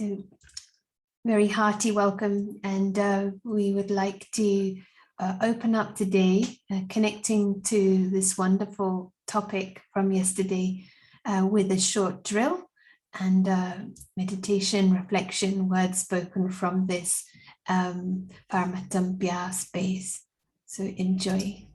So very hearty welcome, and we would like to open up today, connecting to this wonderful topic from yesterday with a short drill and meditation, reflection, words spoken from this Parmatm Pyaar space. So enjoy.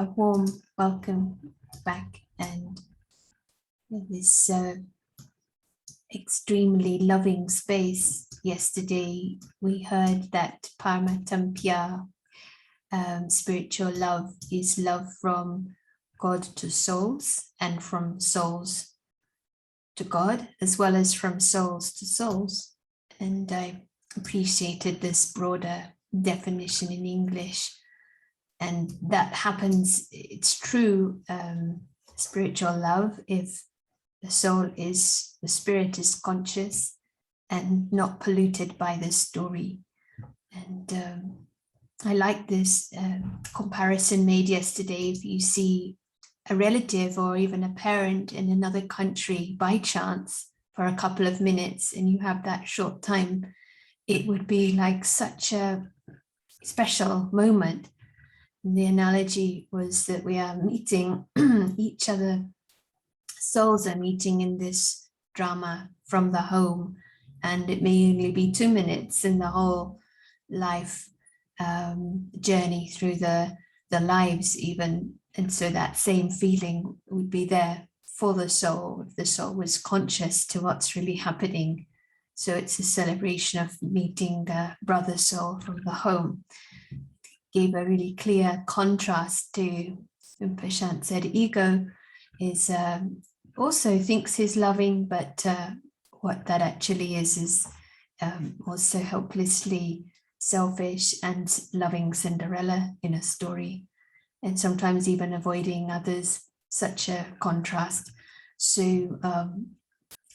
a warm welcome back, and this extremely loving space. Yesterday, we heard that Parmatm Pyaar, spiritual love, is love from God to souls and from souls to God, as well as from souls to souls. And I appreciated this broader definition in English. And that happens, it's true, spiritual love, if the spirit is conscious and not polluted by the story. And I like this comparison made yesterday. If you see a relative or even a parent in another country by chance for a couple of minutes and you have that short time, it would be like such a special moment. And the analogy was that we are meeting each other, souls are meeting in this drama from the home, and it may only be 2 minutes in the whole life journey through the lives even. And so that same feeling would be there for the soul if the soul was conscious to what's really happening. So it's a celebration of meeting the brother soul from the home. Gave a really clear contrast to when Prashant said ego is also thinks he's loving, but what that actually is also helplessly selfish and loving Cinderella in a story, and sometimes even avoiding others, such a contrast. So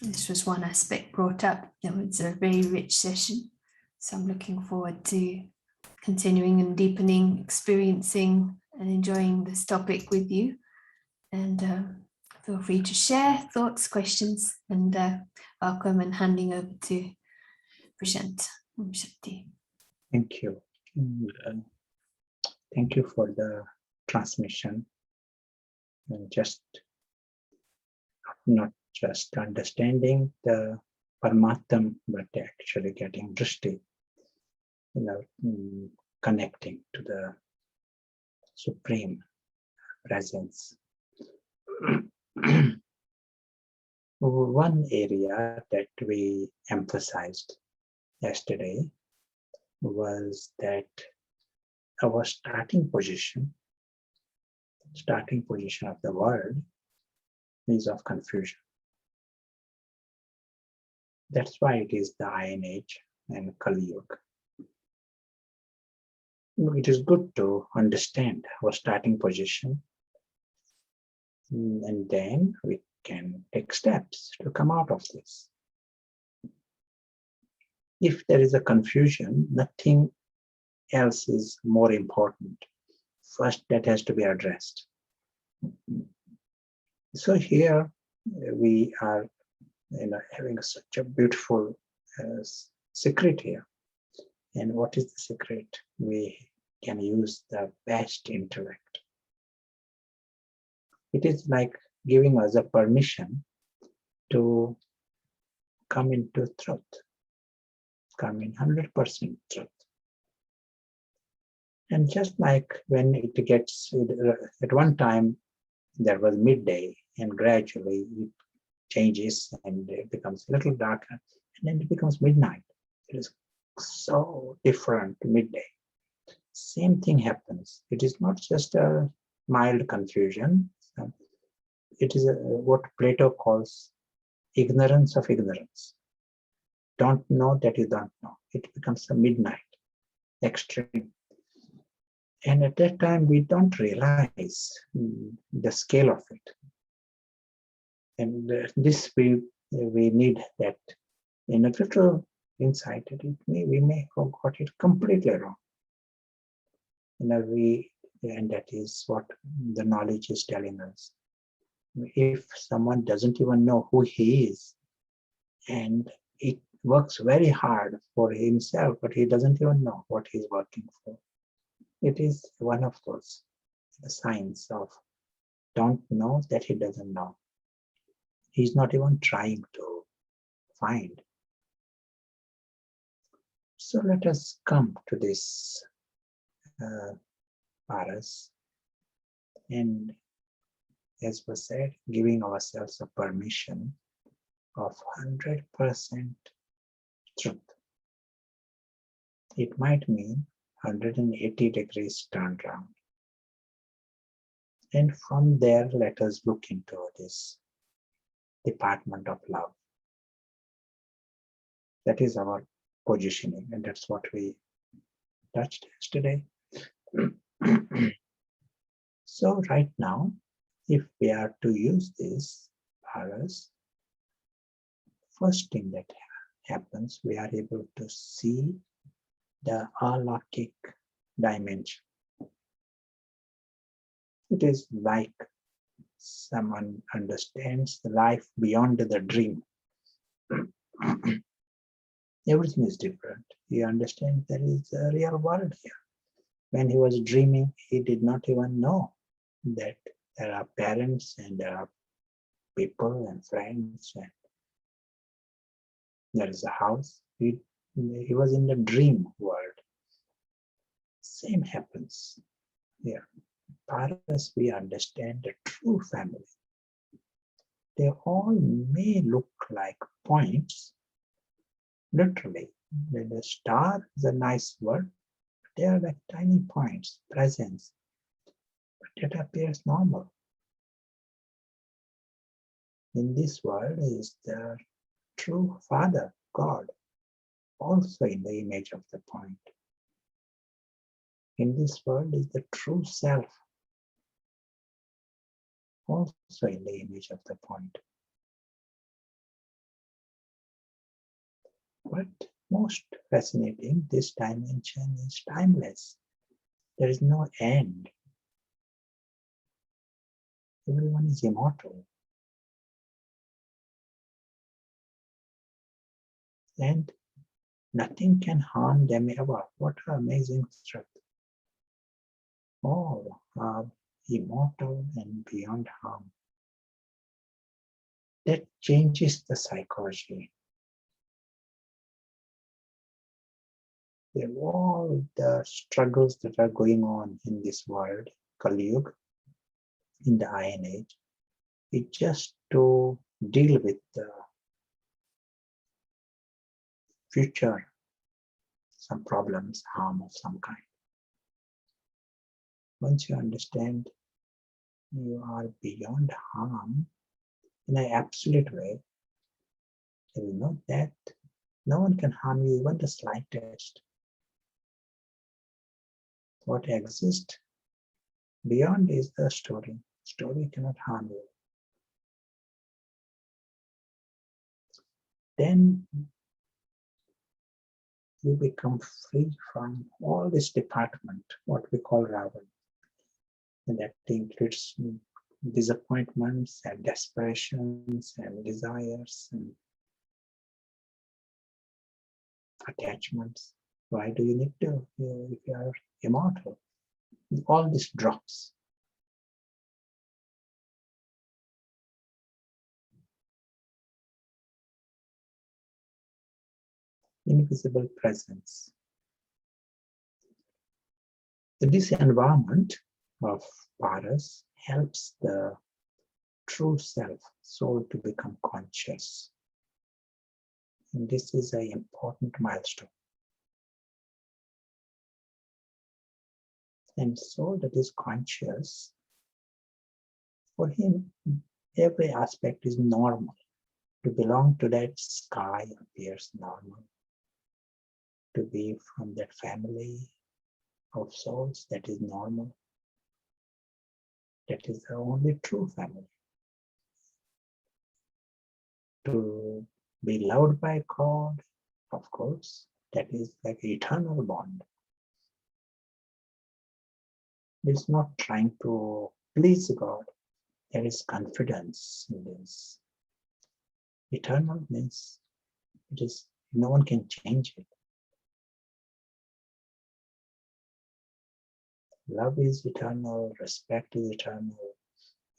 this was one aspect brought up. It was a very rich session. So I'm looking forward to continuing and deepening, experiencing and enjoying this topic with you. And feel free to share thoughts, questions, and welcome, and handing over to Prashant. Thank you. Thank you for the transmission. And just not just understanding the Parmatm, but actually getting drishti, connecting to the Supreme Presence. One area that we emphasized yesterday was that our starting position of the world is of confusion. That's why it is the Iron Age and Kali Yuga. It is good to understand our starting position, and then we can take steps to come out of this. If there is a confusion, nothing else is more important. First, that has to be addressed. So here we are having such a beautiful secret here. And what is the secret? We can use the best intellect. It is like giving us a permission to come into truth, come in 100% truth. And just like when it gets, at one time there was midday, and gradually it changes and it becomes a little darker, and then it becomes midnight. It is so different midday. Same thing happens. It is not just a mild confusion. It is what Plato calls ignorance of ignorance. Don't know that you don't know. It becomes a midnight, extreme. And at that time, we don't realize the scale of it. And this we need that in a little insight. We may have got it completely wrong. And that is what the knowledge is telling us. If someone doesn't even know who he is, and it works very hard for himself, but he doesn't even know what he's working for. It is one of those signs of don't know that he doesn't know. He's not even trying to find. So let us come to this paras. And as was said, giving ourselves a permission of 100% truth. It might mean 180 degrees turned around. And from there, let us look into this department of love. That is our positioning, and that's what we touched yesterday. So right now, if we are to use this paras, first thing that happens, we are able to see the alaukic dimension. It is like someone understands the life beyond the dream. Everything is different. He understands there is a real world here. When he was dreaming, he did not even know that there are parents and there are people and friends and there is a house. He was in the dream world. Same happens here. Paras, we understand the true family. They all may look like points, literally. The star is a nice word. They are like tiny points, presence. But it appears normal. In this world is the true Father, God, also in the image of the point. In this world is the true self, also in the image of the point. But most fascinating, this dimension is timeless. There is no end. Everyone is immortal. And nothing can harm them ever. What an amazing truth. All are immortal and beyond harm. That changes the psychology. All the struggles that are going on in this world, Kali Yuga, in the Iron Age, is just to deal with the future, some problems, harm of some kind. Once you understand you are beyond harm in an absolute way, there is no death, no one can harm you even the slightest. What exists beyond is the story. Story cannot harm you. Then you become free from all this department, what we call Ravan. And that includes disappointments and desperations and desires and attachments. Why do you need to, if you are immortal? All this drops. Invisible presence. This environment of paras helps the true self, soul, to become conscious. And this is an important milestone. And soul that is conscious, for him, every aspect is normal. To belong to that sky appears normal. To be from that family of souls, that is normal. That is the only true family. To be loved by God, of course, that is like an eternal bond. It's not trying to please God. There is confidence in this. Eternal means it is, no one can change it. Love is eternal, respect is eternal,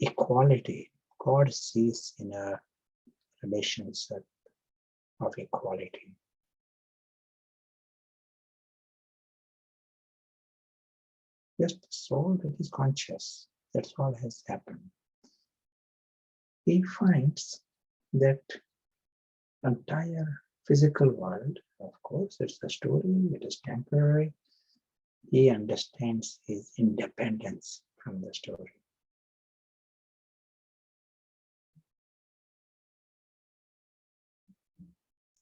equality. God sees in a relationship of equality. Just the soul that is conscious. That's all has happened. He finds that entire physical world, of course, it's a story, it is temporary. He understands his independence from the story.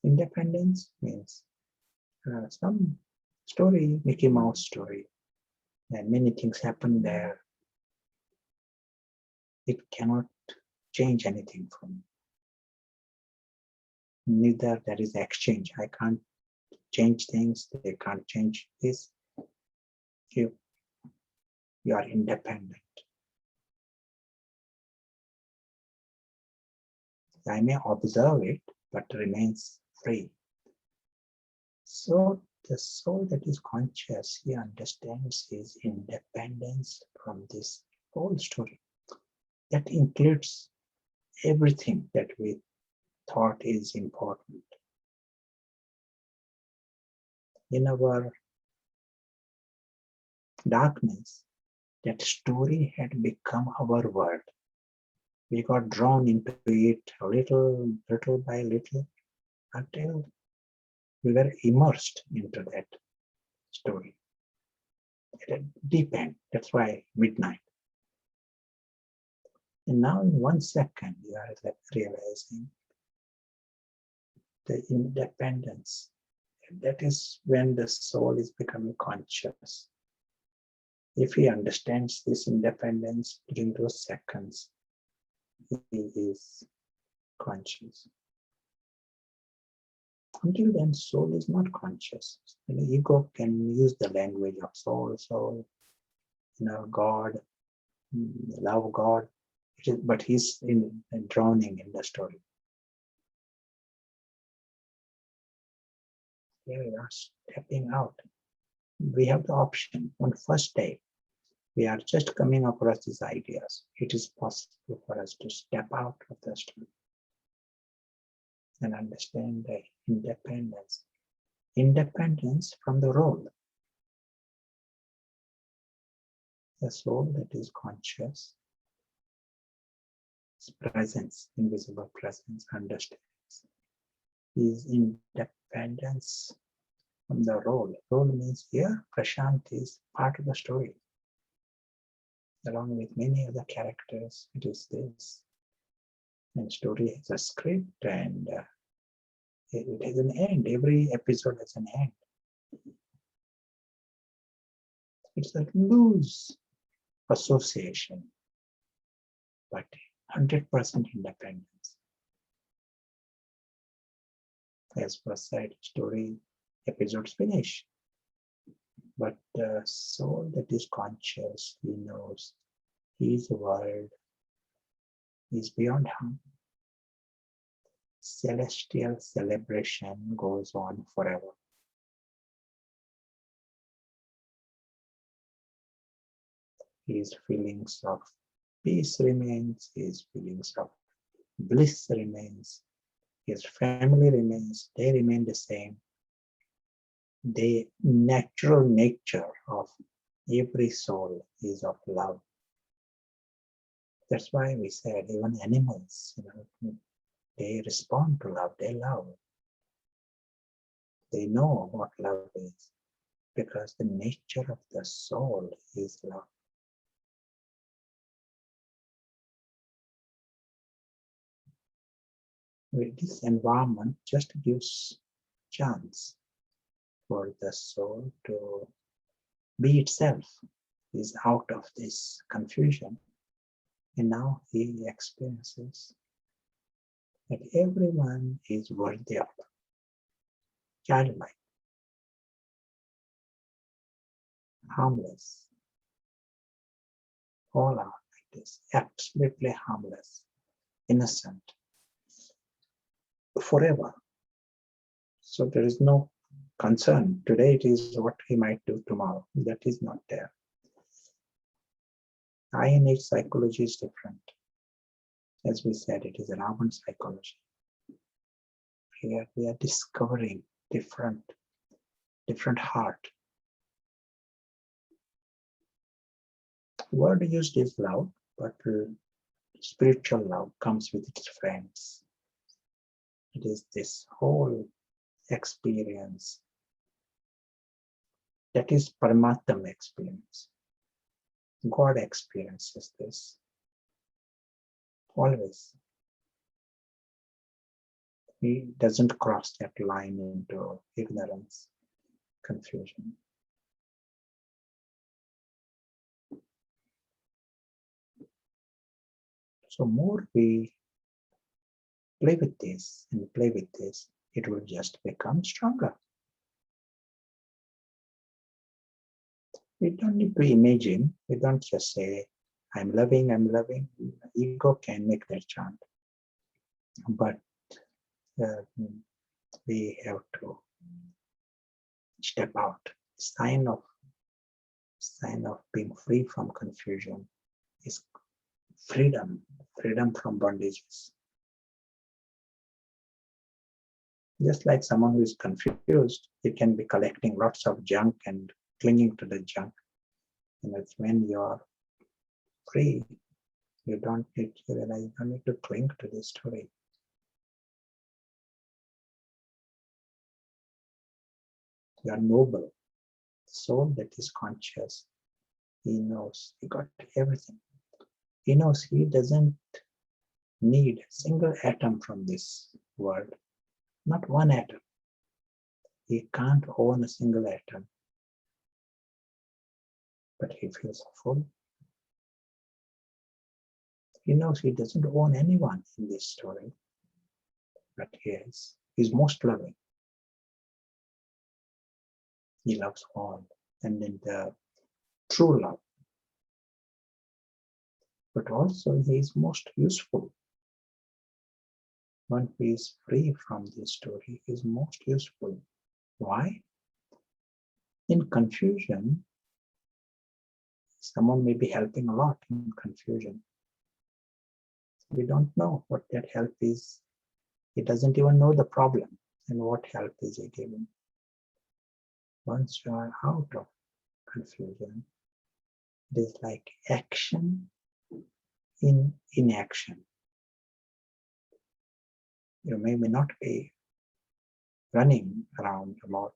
Independence means some story, Mickey Mouse story, and many things happen there. It cannot change anything for me. Neither there is exchange. I can't change things. They can't change this. You are independent. I may observe it, but remains free. So the soul that is conscious, he understands his independence from this whole story. That includes everything that we thought is important. In our darkness, that story had become our world. We got drawn into it little by little until we were immersed into that story. At a deep end, that's why midnight. And now in 1 second, you are realizing the independence. That is when the soul is becoming conscious. If he understands this independence during those seconds, he is conscious. Until then, soul is not conscious. And the ego can use the language of soul, God, love God, but he's drowning in the story. Here we are stepping out. We have the option. On first day, we are just coming across these ideas. It is possible for us to step out of the story and understand the independence. Independence from the role. The soul that is conscious, presence, invisible presence, understands. Is independence from the role. Role means here, Prashant is part of the story. Along with many other characters, it is this. And story has a script and it has an end. Every episode has an end. It's a loose association, but 100% independence. As per said, story episodes finish. But the soul that is conscious, he knows his world is beyond harm. Celestial celebration goes on forever. His feelings of peace remains, his feelings of bliss remains, his family remains, they remain the same. The natural nature of every soul is of love. That's why we said even animals, they respond to love, they love. They know what love is because the nature of the soul is love. With this environment just gives chance for the soul to be itself. Is out of this confusion, and now he experiences that everyone is worthy of childlike, harmless. All are like this, absolutely harmless, innocent, forever. So there is no concern. Today it is what he might do tomorrow. That is not there. INH psychology is different. As we said, it is an urban psychology. Here we are discovering different heart. word used is love, but spiritual love comes with its friends. It is this whole experience that is Parmatm experience. God experiences this always. He doesn't cross that line into ignorance, confusion. So more we play with this and play with this, it will just become stronger. We don't need to imagine. We don't just say, I'm loving, I'm loving. Ego can make that chant. But we have to step out. Sign of being free from confusion is freedom from bondages. Just like someone who is confused, he can be collecting lots of junk and clinging to the junk. And it's when you're free, you don't need to realize, you don't need to cling to this story. You are noble. The soul that is conscious, he knows, he got everything. He knows he doesn't need a single atom from this world, not one atom. He can't own a single atom, but he feels full. He knows he doesn't own anyone in this story, but he's most loving. He loves all, and in the true love. But also he is most useful. One who is free from this story is most useful. Why? In confusion, someone may be helping a lot in confusion. We don't know what that help is. He doesn't even know the problem and what help is he giving. Once you are out of confusion, it is like action in inaction. You may not be running around a lot,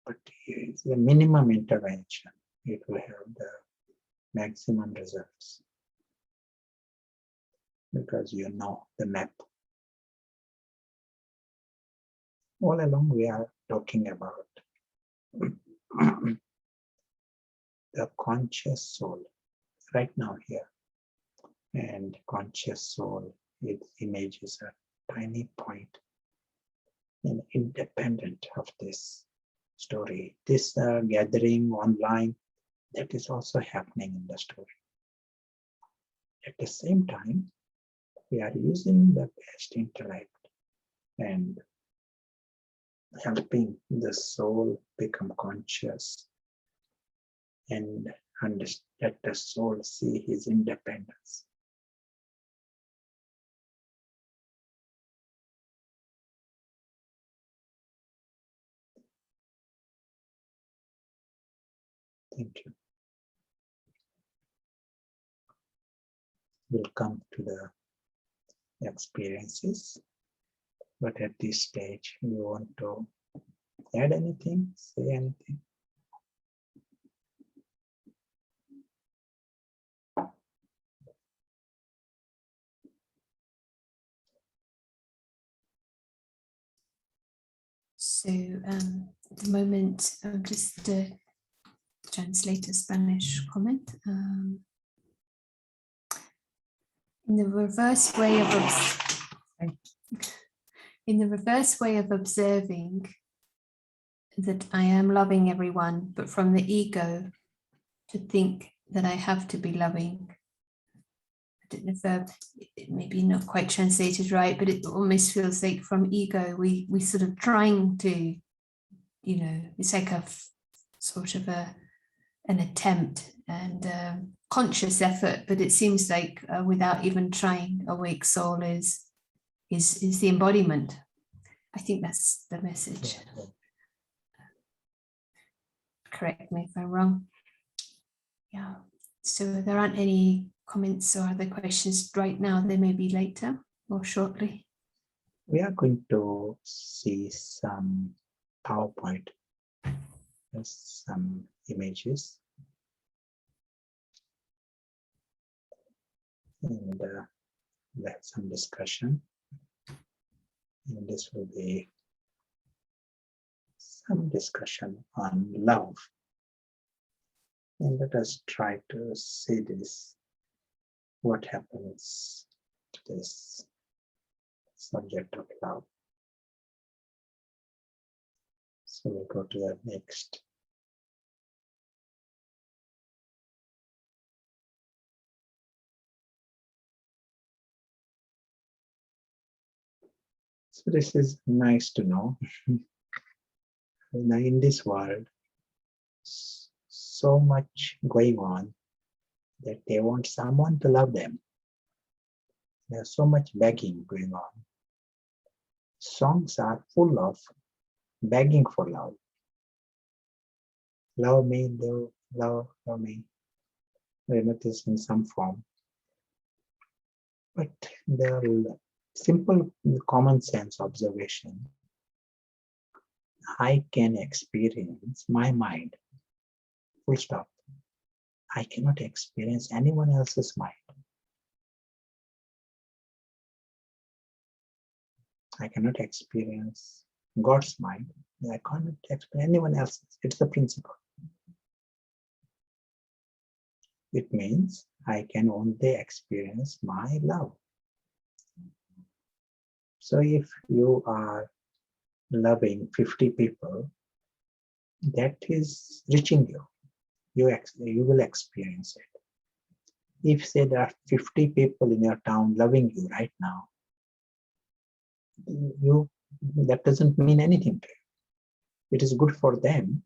but it's the minimum intervention. It will have the maximum results because you know the map. All along we are talking about the conscious soul right now here, and conscious soul, its image is a tiny point and independent of this story. This gathering online, that is also happening in the story. At the same time, we are using the best intellect and helping the soul become conscious and let the soul see his independence. Thank you. We'll come to the experiences, but at this stage, you want to add anything, say anything? So at the moment, I'm just translate a Spanish comment. In the reverse way of observing that I am loving everyone, but from the ego to think that I have to be loving. I don't know if it maybe not quite translated right, but it almost feels like from ego we sort of trying to, it's like a sort of an attempt and conscious effort, but it seems like without even trying, awake soul is the embodiment. I think that's the message. Correct me if I'm wrong. Yeah. So there aren't any comments or other questions right now. They may be later or shortly. We are going to see some PowerPoint, some images, and let some discussion. And this will be some discussion on love. And let us try to see this, what happens to this subject of love. So we'll go to the next. So this is nice to know. Now in this world, so much going on that they want someone to love them. There's so much begging going on. Songs are full of begging for love. Love me, love me. We know this in some form. But the simple common sense observation, I can experience my mind, full stop. I cannot experience anyone else's mind. I cannot experience God's mind. I cannot experience anyone else's. It's the principle. It means I can only experience my love. So if you are loving 50 people, that is reaching you. You will experience it. If say there are 50 people in your town loving you right now, that doesn't mean anything to you. It is good for them,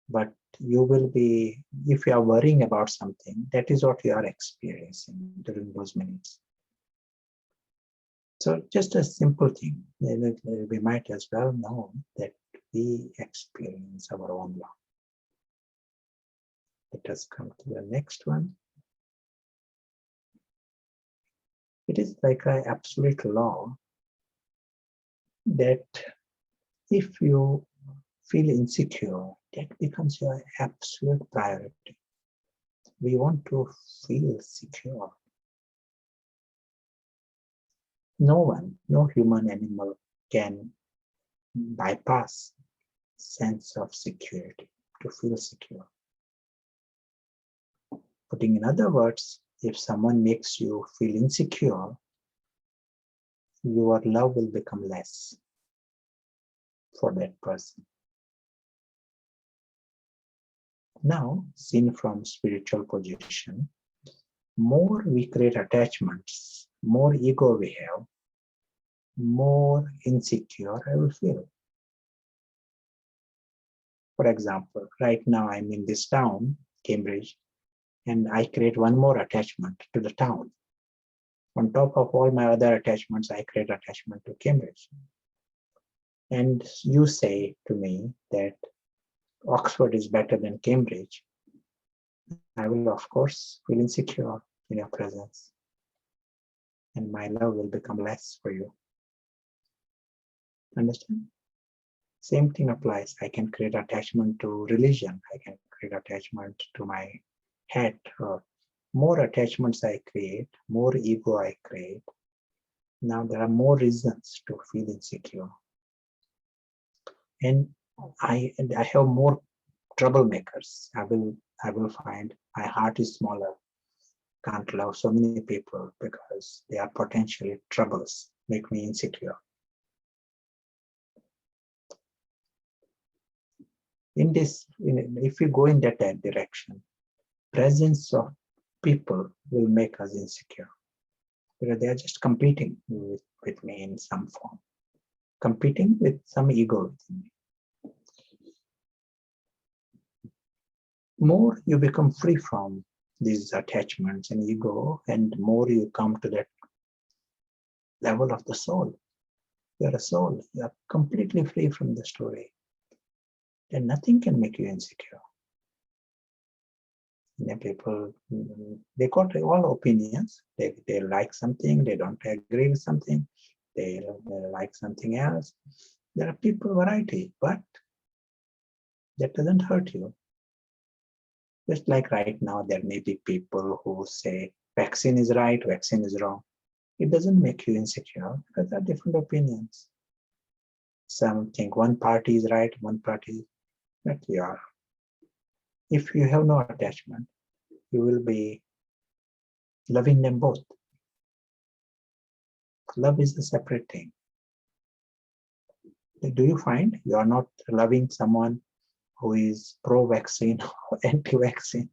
but you will be, if you are worrying about something, that is what you are experiencing during those minutes. So just a simple thing, we might as well know that we experience our own love. Let us come to the next one. It is like an absolute law that if you feel insecure, that becomes your absolute priority. We want to feel secure. No one, no human animal can bypass sense of security to feel secure. Putting in other words, if someone makes you feel insecure, your love will become less for that person. Now, seen from spiritual position, more we create attachments, more ego we have, more insecure I will feel. For example, right now I'm in this town, Cambridge, and I create one more attachment to the town. On top of all my other attachments, I create attachment to Cambridge. And you say to me that Oxford is better than Cambridge. I will, of course, feel insecure in your presence. And my love will become less for you. Understand? Same thing applies. I can create attachment to religion. I can create attachment to my hat. Or more attachments I create, more ego I create. Now there are more reasons to feel insecure. And I have more troublemakers. I will find my heart is smaller. Can't love so many people because they are potentially troubles, make me insecure. If we go in that direction, presence of people will make us insecure because they are just competing with me in some form, competing with some ego within me. More you become free from these attachments and ego, and more you come to that level of the soul. You're a soul. You are completely free from the story. And nothing can make you insecure. People, they got all opinions. They like something, they don't agree with something, they like something else. There are people variety, but that doesn't hurt you. Just like right now, there may be people who say vaccine is right, vaccine is wrong. It doesn't make you insecure because there are different opinions. Some think one party is right, one party, but you are. If you have no attachment, you will be loving them both. Love is a separate thing. Do you find you are not loving someone who is pro-vaccine or anti-vaccine?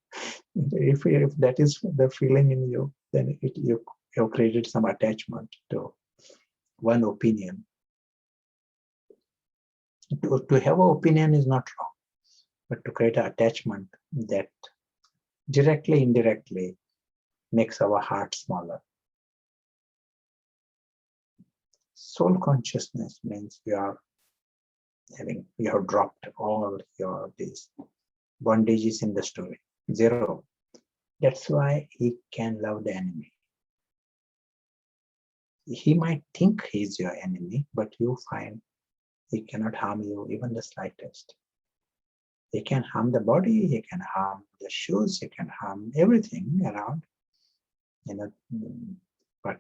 If that is the feeling in you, then you have created some attachment to one opinion. To have an opinion is not wrong, but to create an attachment that directly, indirectly makes our heart smaller. Soul consciousness means you have dropped all these bondages in the story. Zero. That's why he can love the enemy. He might think he's your enemy, but you find he cannot harm you even the slightest. He can harm the body, he can harm the shoes, he can harm everything around. But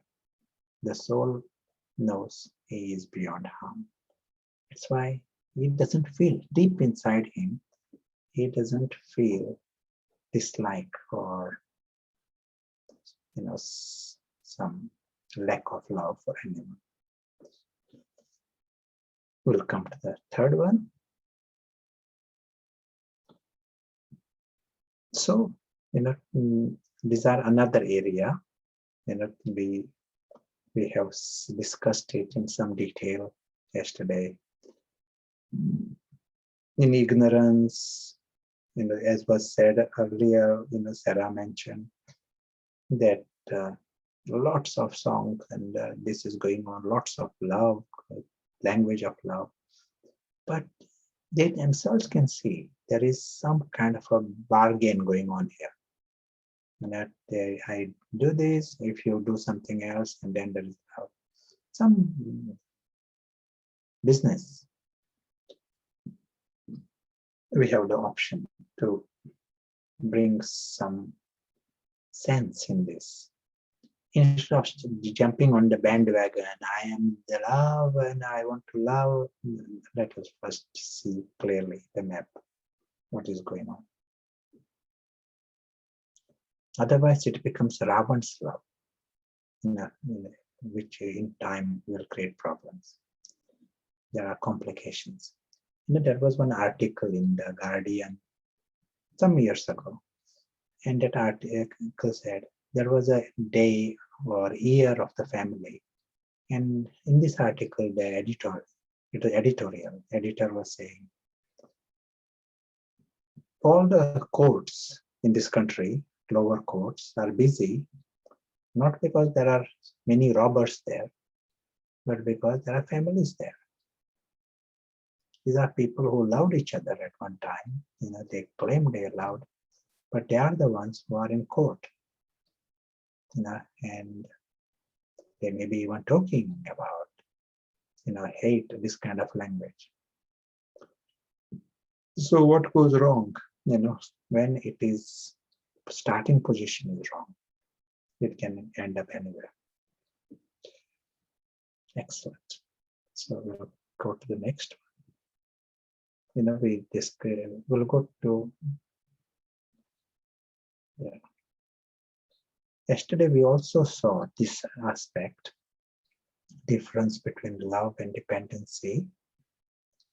the soul knows he is beyond harm. That's why he doesn't feel deep inside him, he doesn't feel dislike or some lack of love for anyone. We'll come to the third one. So, these are another area. We have discussed it in some detail yesterday. In ignorance, as was said earlier, Sarah mentioned that lots of songs and this is going on, lots of love, language of love, but they themselves can see there is some kind of a bargain going on here. And that I do this, if you do something else, and then there is some business. We have the option to bring some sense in this. Instead of jumping on the bandwagon, I am the love and I want to love, let us first see clearly the map, what is going on. Otherwise, it becomes Ravan's love, which in time will create problems. There are complications. There was one article in the Guardian some years ago, and that article said there was a day or year of the family. And in this article, the editor was saying, all the courts in this country, lower courts, are busy, not because there are many robbers there, but because there are families there. These are people who loved each other at one time. They claim they loved, but they are the ones who are in court. And they may be even talking about, hate, this kind of language. So what goes wrong? When it is starting position is wrong, it can end up anywhere. Excellent. So we'll go to the next one. We'll go to, yesterday we also saw this aspect, difference between love and dependency,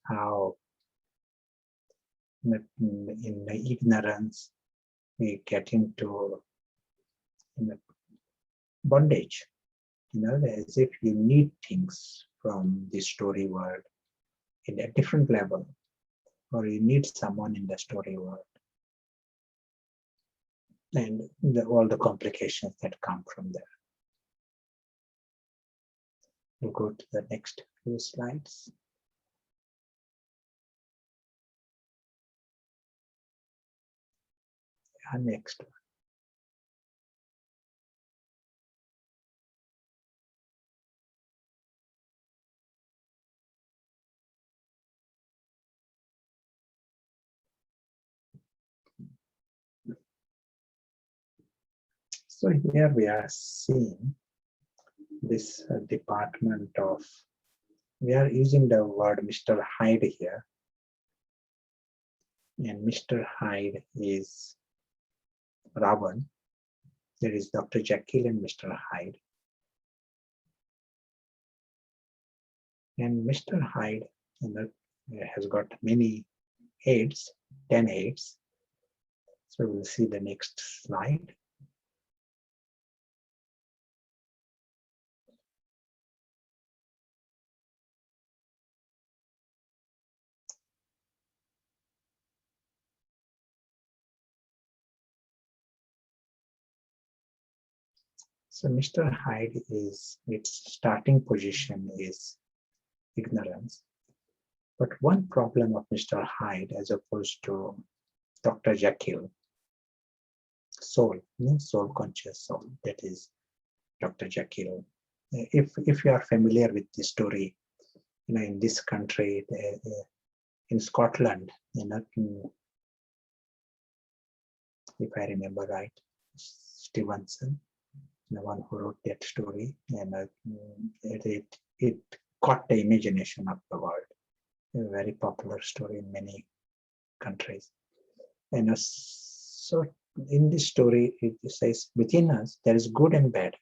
how in ignorance we get into bondage, as if you need things from the story world in a different level, or you need someone in the story world, and all the complications that come from there. We'll go to the next few slides. Next one. So here we are seeing this department of, we are using the word Mr. Hyde here. And Mr. Hyde is Ravan. There is Dr. Jekyll and Mr. Hyde. And Mr. Hyde has got many heads, 10 heads. So we'll see the next slide. So Mr. Hyde is, its starting position is ignorance. But one problem of Mr. Hyde as opposed to Dr. Jekyll, soul, soul conscious soul, that is Dr. Jekyll. If you are familiar with the story, in this country, in Scotland, if I remember right, Stevenson, the one who wrote that story, and it caught the imagination of the world. A very popular story in many countries. And so in this story, it says within us there is good and bad.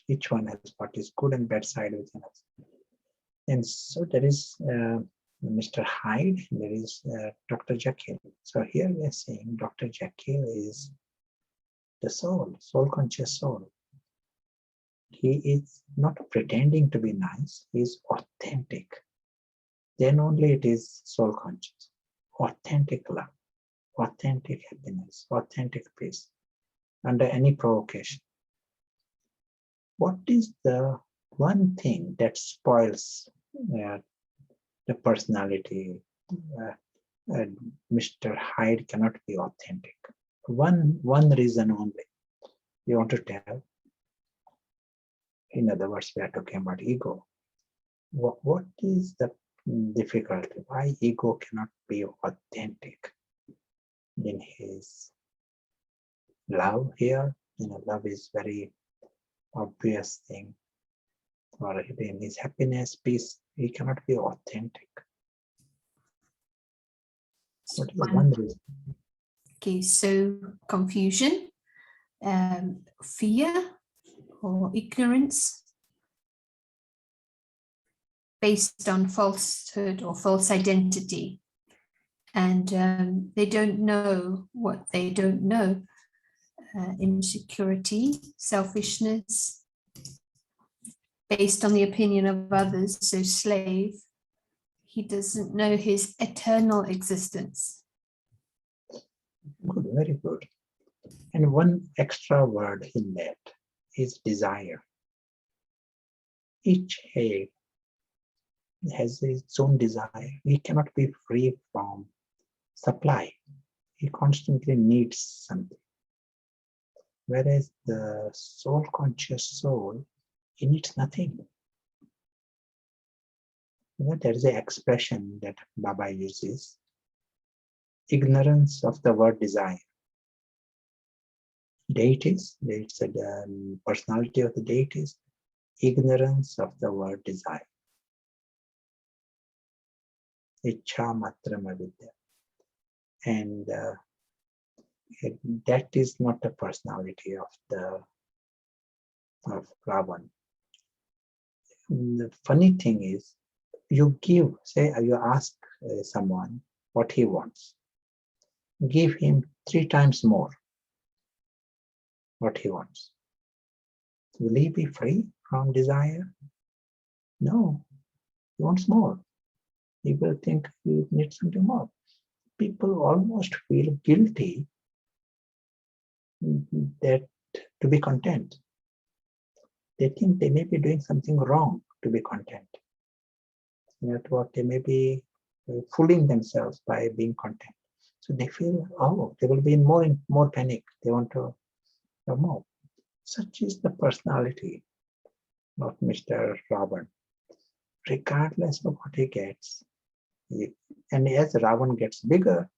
Each one has what is good and bad side within us. And so there is Mr. Hyde, there is Dr. Jekyll. So here we are saying Dr. Jekyll is the soul, soul conscious soul. He is not pretending to be nice, he is authentic. Then only it is soul conscious. Authentic love, authentic happiness, authentic peace, under any provocation. What is the one thing that spoils the personality? Mr. Hyde cannot be authentic. One reason only. You want to tell? In other words, we are talking about ego. What is the difficulty? Why ego cannot be authentic in his love here? Love is very obvious thing. Or in his happiness, peace, he cannot be authentic. What is one reason? Okay, so confusion, fear, or ignorance based on falsehood or false identity. And they don't know what they don't know. Insecurity, selfishness, based on the opinion of others, so slave. He doesn't know his eternal existence. Good, very good. And one extra word in that is desire. Each head has its own desire. He cannot be free from supply. He constantly needs something. Whereas the soul conscious soul, he needs nothing. There is an expression that Baba uses, ignorance of the word desire. Deities, it's the personality of the deities, ignorance of the word desire. Ichha matram avidya. And that is not the personality of Ravan. The funny thing is, you ask someone what he wants. Give him 3 times more what he wants. Will he be free from desire? No, he wants more. He will think he needs something more. People almost feel guilty that to be content. They think they may be doing something wrong to be content. What they may be fooling themselves by being content. So they feel, oh, they will be in more panic. They want to know more. Such is the personality of Mr. Ravan. Regardless of what he gets, and as Ravan gets bigger,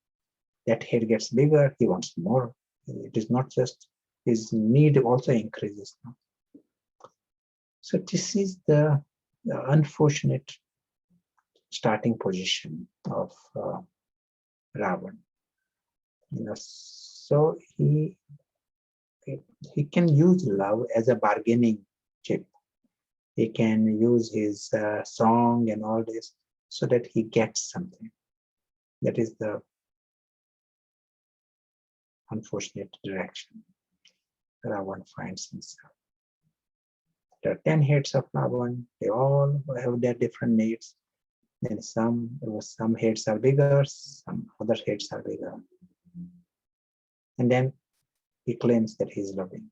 that head gets bigger, he wants more. It is not just his need also increases now. So this is the unfortunate starting position of Ravan. So he can use love as a bargaining chip. He can use his song and all this so that he gets something. That is the unfortunate direction Ravan finds himself. There are 10 heads of Ravan. They all have their different needs. And some heads are bigger, some other heads are bigger. And then he claims that he's loving.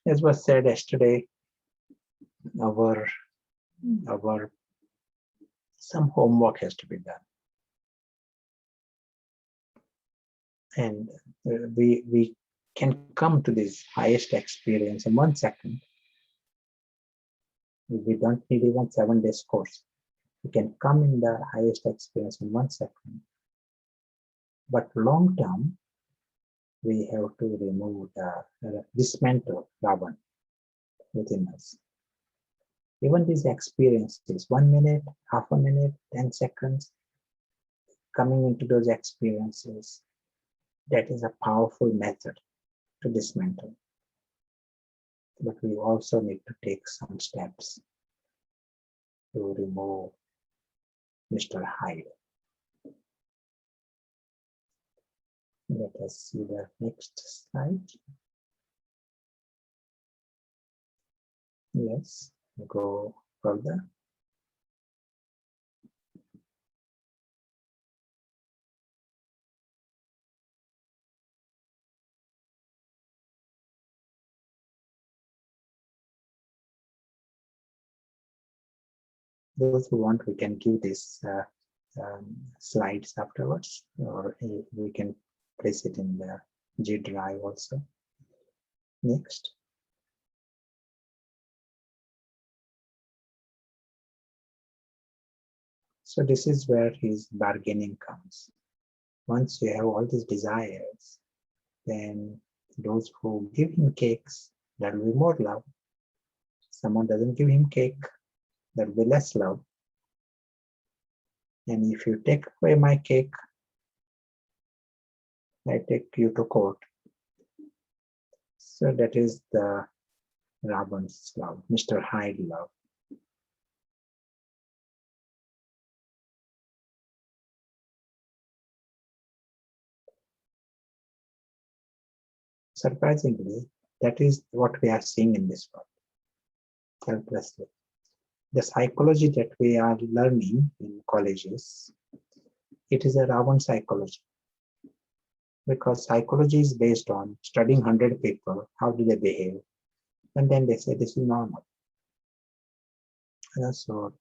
As was said yesterday, our some homework has to be done. And we can come to this highest experience in 1 second. We don't need even 7 days course. We can come in the highest experience in 1 second. But long term, we have to remove dismantle Ravan within us. Even these experiences, 1 minute, half a minute, 10 seconds, coming into those experiences, that is a powerful method to dismantle. But we also need to take some steps to remove Mr. Hyde. Let us see the next slide. Yes, go further. Those who want, we can give this slides afterwards, or we can place it in the G drive also. Next. So this is where his bargaining comes. Once you have all these desires, then those who give him cakes, there will be more love. Someone doesn't give him cake, there will be less love. And if you take away my cake, I take you to court. So that is the Ravan's love, Mr. Hyde love. Surprisingly, that is what we are seeing in this world, helplessly. The psychology that we are learning in colleges, it is a Ravan psychology. Because psychology is based on studying 100 people, how do they behave? And then they say this is normal. And so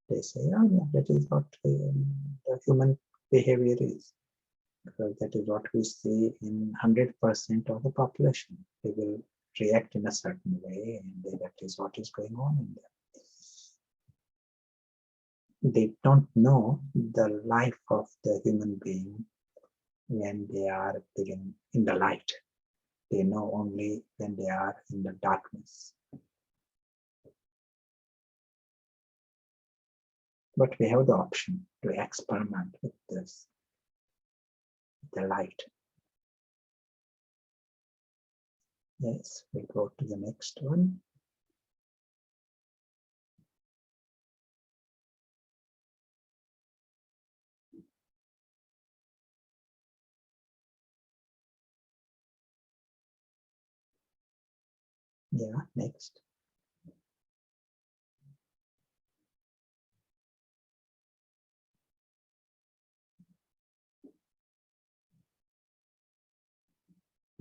they say, oh yeah, that is what the human behavior is. Because that is what we see in 100% of the population. They will react in a certain way, and that is what is going on in them. They don't know the life of the human being when they are in the light. They know only when they are in the darkness. But we have the option to experiment with this, the light. Yes, we go to the next one. Yeah, next.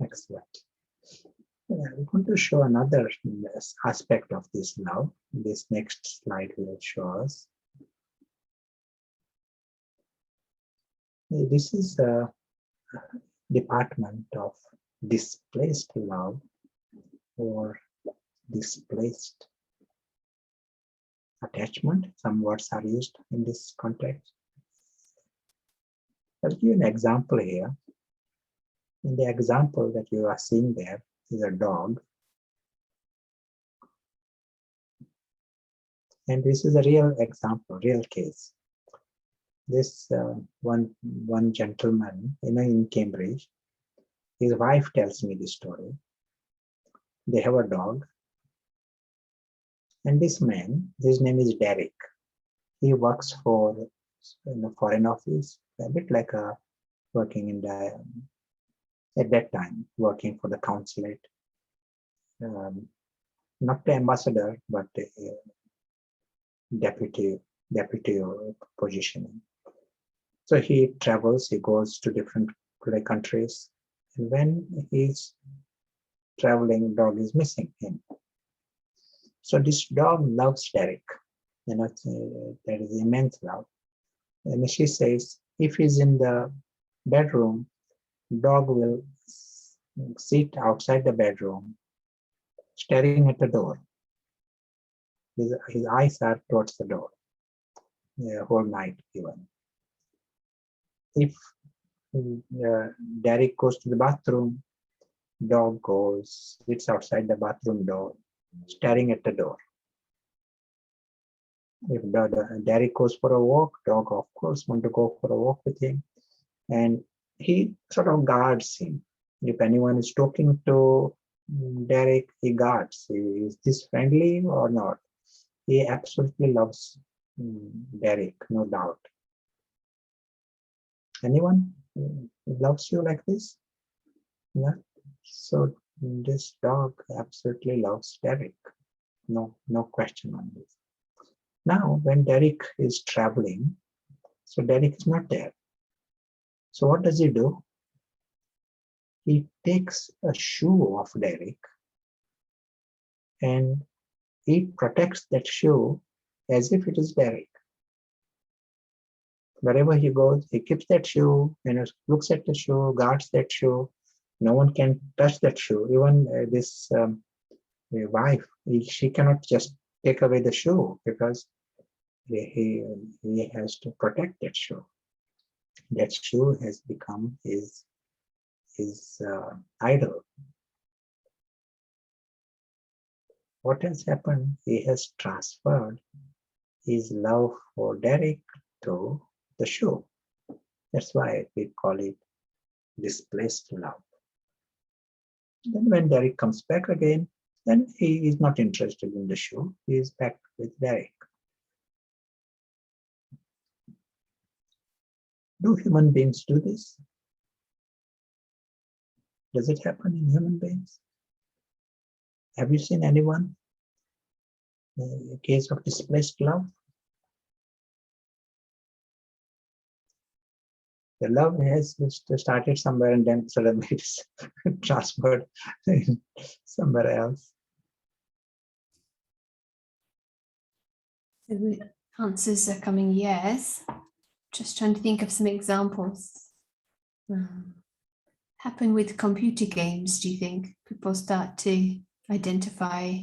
Excellent. I'm going to show another aspect of this love. This next slide will show us. This is a department of displaced love or displaced attachment. Some words are used in this context. I'll give you an example here. In the example that you are seeing there is a dog. And this is a real example, real case. This one gentleman, in Cambridge, his wife tells me this story. They have a dog. And this man, his name is Derek. He works for foreign office, a bit like working in the, at that time, working for the consulate. Not the ambassador, but deputy positioning. So he travels, he goes to different countries. And when he's traveling, dog is missing him. So this dog loves Derek. There is immense love. And she says, if he's in the bedroom, dog will sit outside the bedroom, staring at the door. His eyes are towards the door the whole night even. If Derek goes to the bathroom, dog goes, sits outside the bathroom door, staring at the door. If Derek goes for a walk, dog of course want to go for a walk with him. And he sort of guards him. If anyone is talking to Derek, he guards. Is this friendly or not? He absolutely loves Derek, no doubt. Anyone loves you like this? Yeah. So this dog absolutely loves Derek. No question on this. Now, when Derek is traveling, so Derek is not there. So what does he do? He takes a shoe of Derek and he protects that shoe as if it is Derek. Wherever he goes, he keeps that shoe, looks at the shoe, guards that shoe. No one can touch that shoe. Even this wife, she cannot just take away the shoe because he has to protect that shoe. That shoe has become his idol. What has happened? He has transferred his love for Derek to the shoe. That's why we call it displaced love. Then when Derek comes back again, then he is not interested in the shoe. He is back with Derek. Do human beings do this? Does it happen in human beings? Have you seen anyone in a case of displaced love? The love has started somewhere and then suddenly it's transferred somewhere else. So the answers are coming yes. Just trying to think of some examples. Happen with computer games, do you think? People start to identify.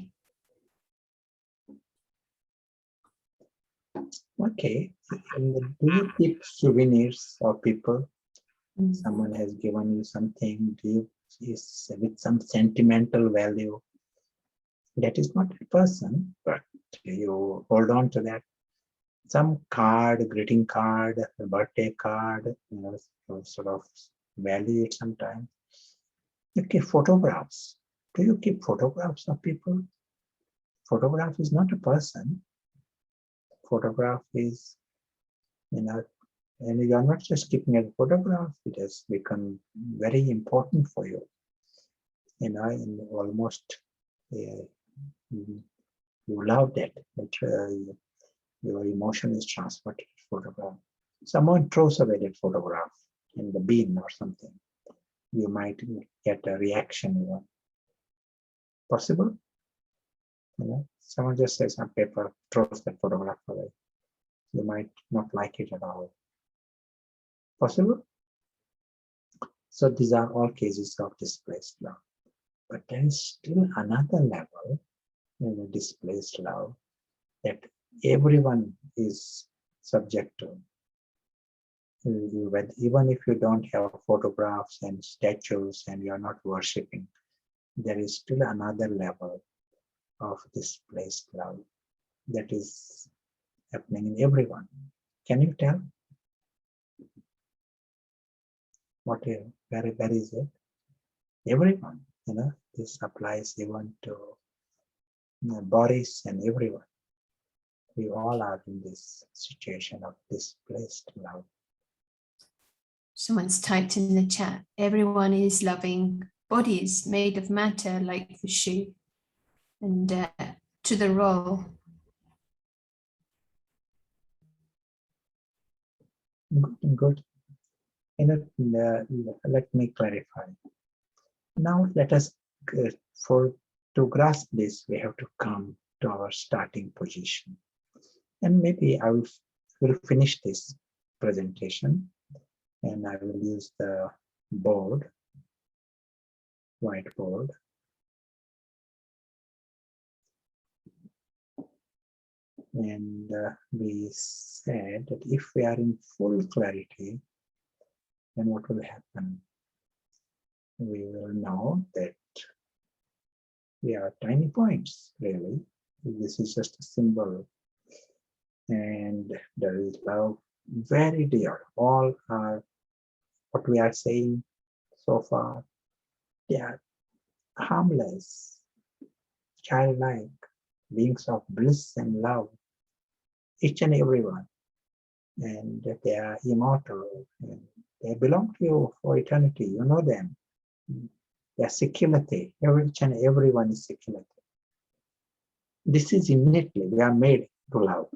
Okay. Do you keep souvenirs of people? Someone has given you something, is with some sentimental value. That is not a person, but you hold on to that. Some card, greeting card, a birthday card, sort of value it sometimes. You keep photographs. Do you keep photographs of people? Photograph is not a person. Photograph is, and you are not just keeping a photograph, it has become very important for you. In almost, you love that your emotion is transferred to the photograph. Someone throws away that photograph in the bin or something. You might get a reaction. Possible? Someone just says on paper, throws that photograph away. You might not like it at all. Possible? So these are all cases of displaced love. But there is still another level in displaced love that everyone is subject to. Even if you don't have photographs and statues and you're not worshipping, there is still another level of displaced love that is happening in everyone. Can you tell where is it? Everyone, this applies even to Boris and everyone. We all are in this situation of displaced love. Someone's typed in the chat, everyone is loving bodies made of matter like the shoe. And to the role. Good. Let me clarify. Now let us, to grasp this, we have to come to our starting position. And maybe I will finish this presentation and I will use the board, whiteboard. And we said that if we are in full clarity, then what will happen? We will know that we are tiny points, really. This is just a symbol. And there is love very dear. All are what we are saying so far. They are harmless, childlike, beings of bliss and love, each and every one. And they are immortal. And they belong to you for eternity. You know them. They are secularity. Each and everyone is secularity. This is innately, we are made to love.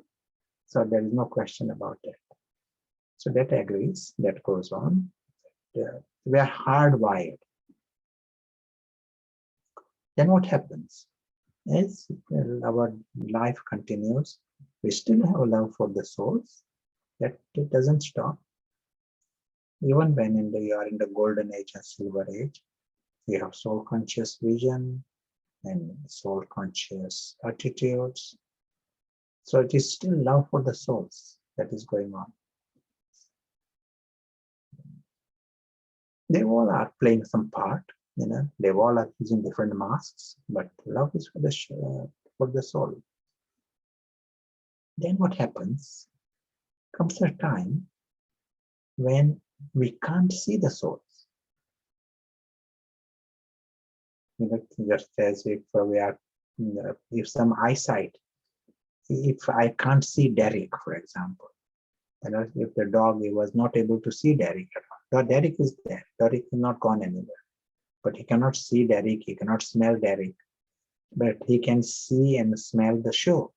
So there is no question about that. So that agrees, that goes on. We are hardwired. Then what happens? As our life continues, we still have a love for the souls. That doesn't stop. Even when you are in the golden age and silver age, we have soul conscious vision and soul conscious attitudes. So it is still love for the souls that is going on. They all are playing some part, they all are using different masks, but love is for the soul. Then what happens? Comes a time when we can't see the souls. Just as if we are, if some eyesight, if I can't see Derek, for example, if the dog was not able to see Derek at all. Derek is there. Derek is not gone anywhere. But he cannot see Derek. He cannot smell Derek. But he can see and smell the shoe.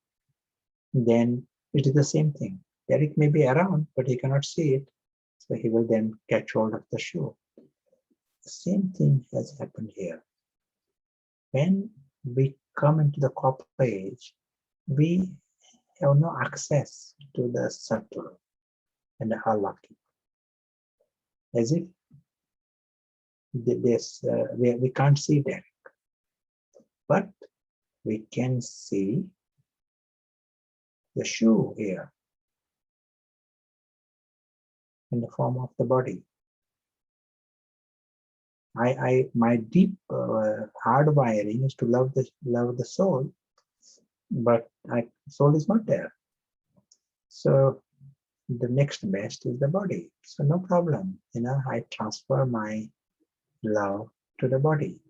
Then it is the same thing. Derek may be around, but he cannot see it. So he will then catch hold of the shoe. The same thing has happened here. When we come into the copper age, we have no access to the subtle and the unlucky. As if we can't see Derek, but we can see the shoe here in the form of the body. My deep hardwiring is to love the soul, but soul is not there. So the next best is the body. So no problem, I transfer my love to the body.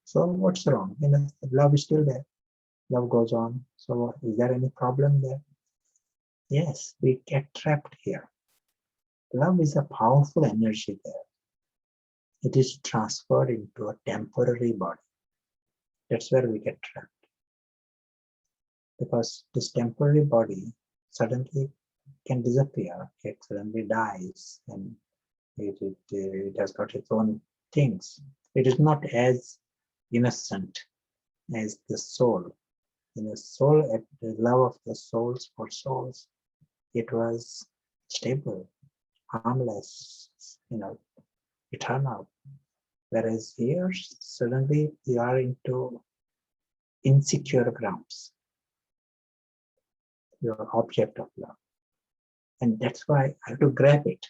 So what's wrong? Love is still there. Love goes on. So is there any problem there? Yes, we get trapped here. Love is a powerful energy there. It is transferred into a temporary body. That's where we get trapped. Because this temporary body suddenly can disappear. It suddenly dies and it has got its own things. It is not as innocent as the soul. The love of the souls for souls it was stable, harmless, eternal. Whereas here, suddenly you are into insecure grounds, your object of love. And that's why I have to grab it.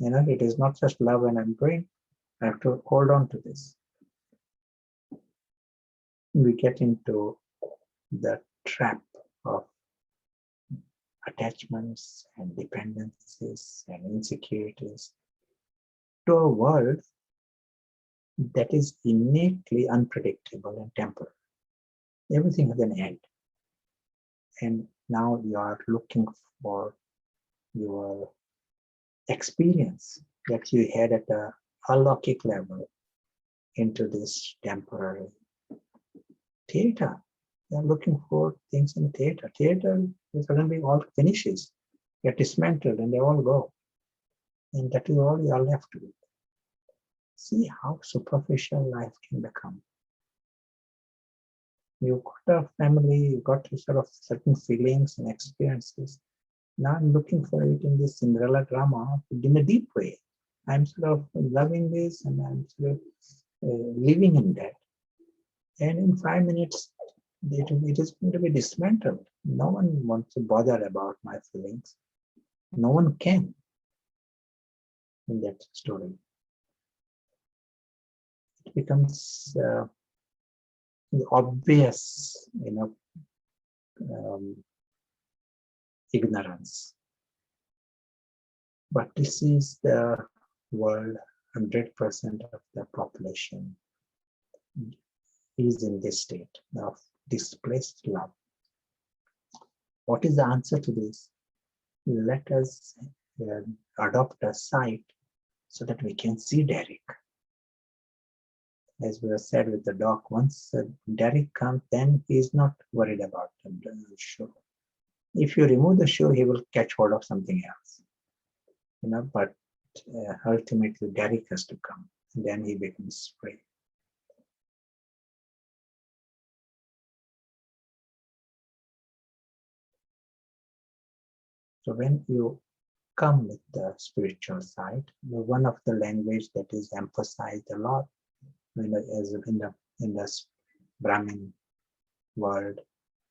It is not just love when I'm going, I have to hold on to this. We get into the trap of attachments and dependencies and insecurities to a world that is innately unpredictable and temporary. Everything has an end. And now you are looking for your experience that you had at a alokik level into this temporary theater. You are looking for things in theater. Theater suddenly all finishes, get dismantled, and they all go. And that is all you are left with. See how superficial life can become. You got a family, you got sort of certain feelings and experiences. Now I'm looking for it in this Cinderella drama in a deep way. I'm sort of loving this and I'm sort of living in that. And in 5 minutes, it is going to be dismantled. No one wants to bother about my feelings. No one can in that story. It becomes obvious, ignorance. But this is the world, 100% of the population is in this state of displaced love. What is the answer to this? Let us adopt a sight so that we can see Derek. As we have said with the dog, once Derek comes, then he is not worried about the shoe. If you remove the shoe, he will catch hold of something else. But ultimately Derek has to come, and then he becomes free. So when you come with the spiritual side, one of the language that is emphasized a lot, as in the Brahmin world,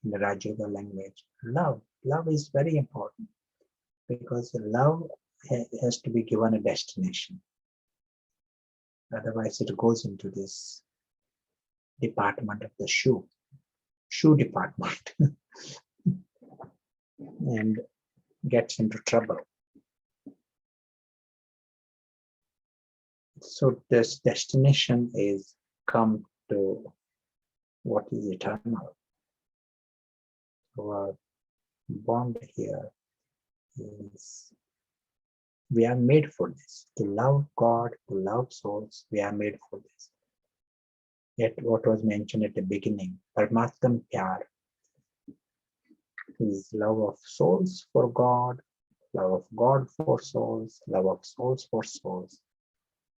in the Rajayoga language, love. Love is very important because love has to be given a destination. Otherwise, it goes into this department of the shoe department, and gets into trouble. So this destination is come to what is eternal. Our bond here is we are made for this. To love God, to love souls, we are made for this. Yet what was mentioned at the beginning, Parmatm Pyaar, is love of souls for God, love of God for souls, love of souls for souls.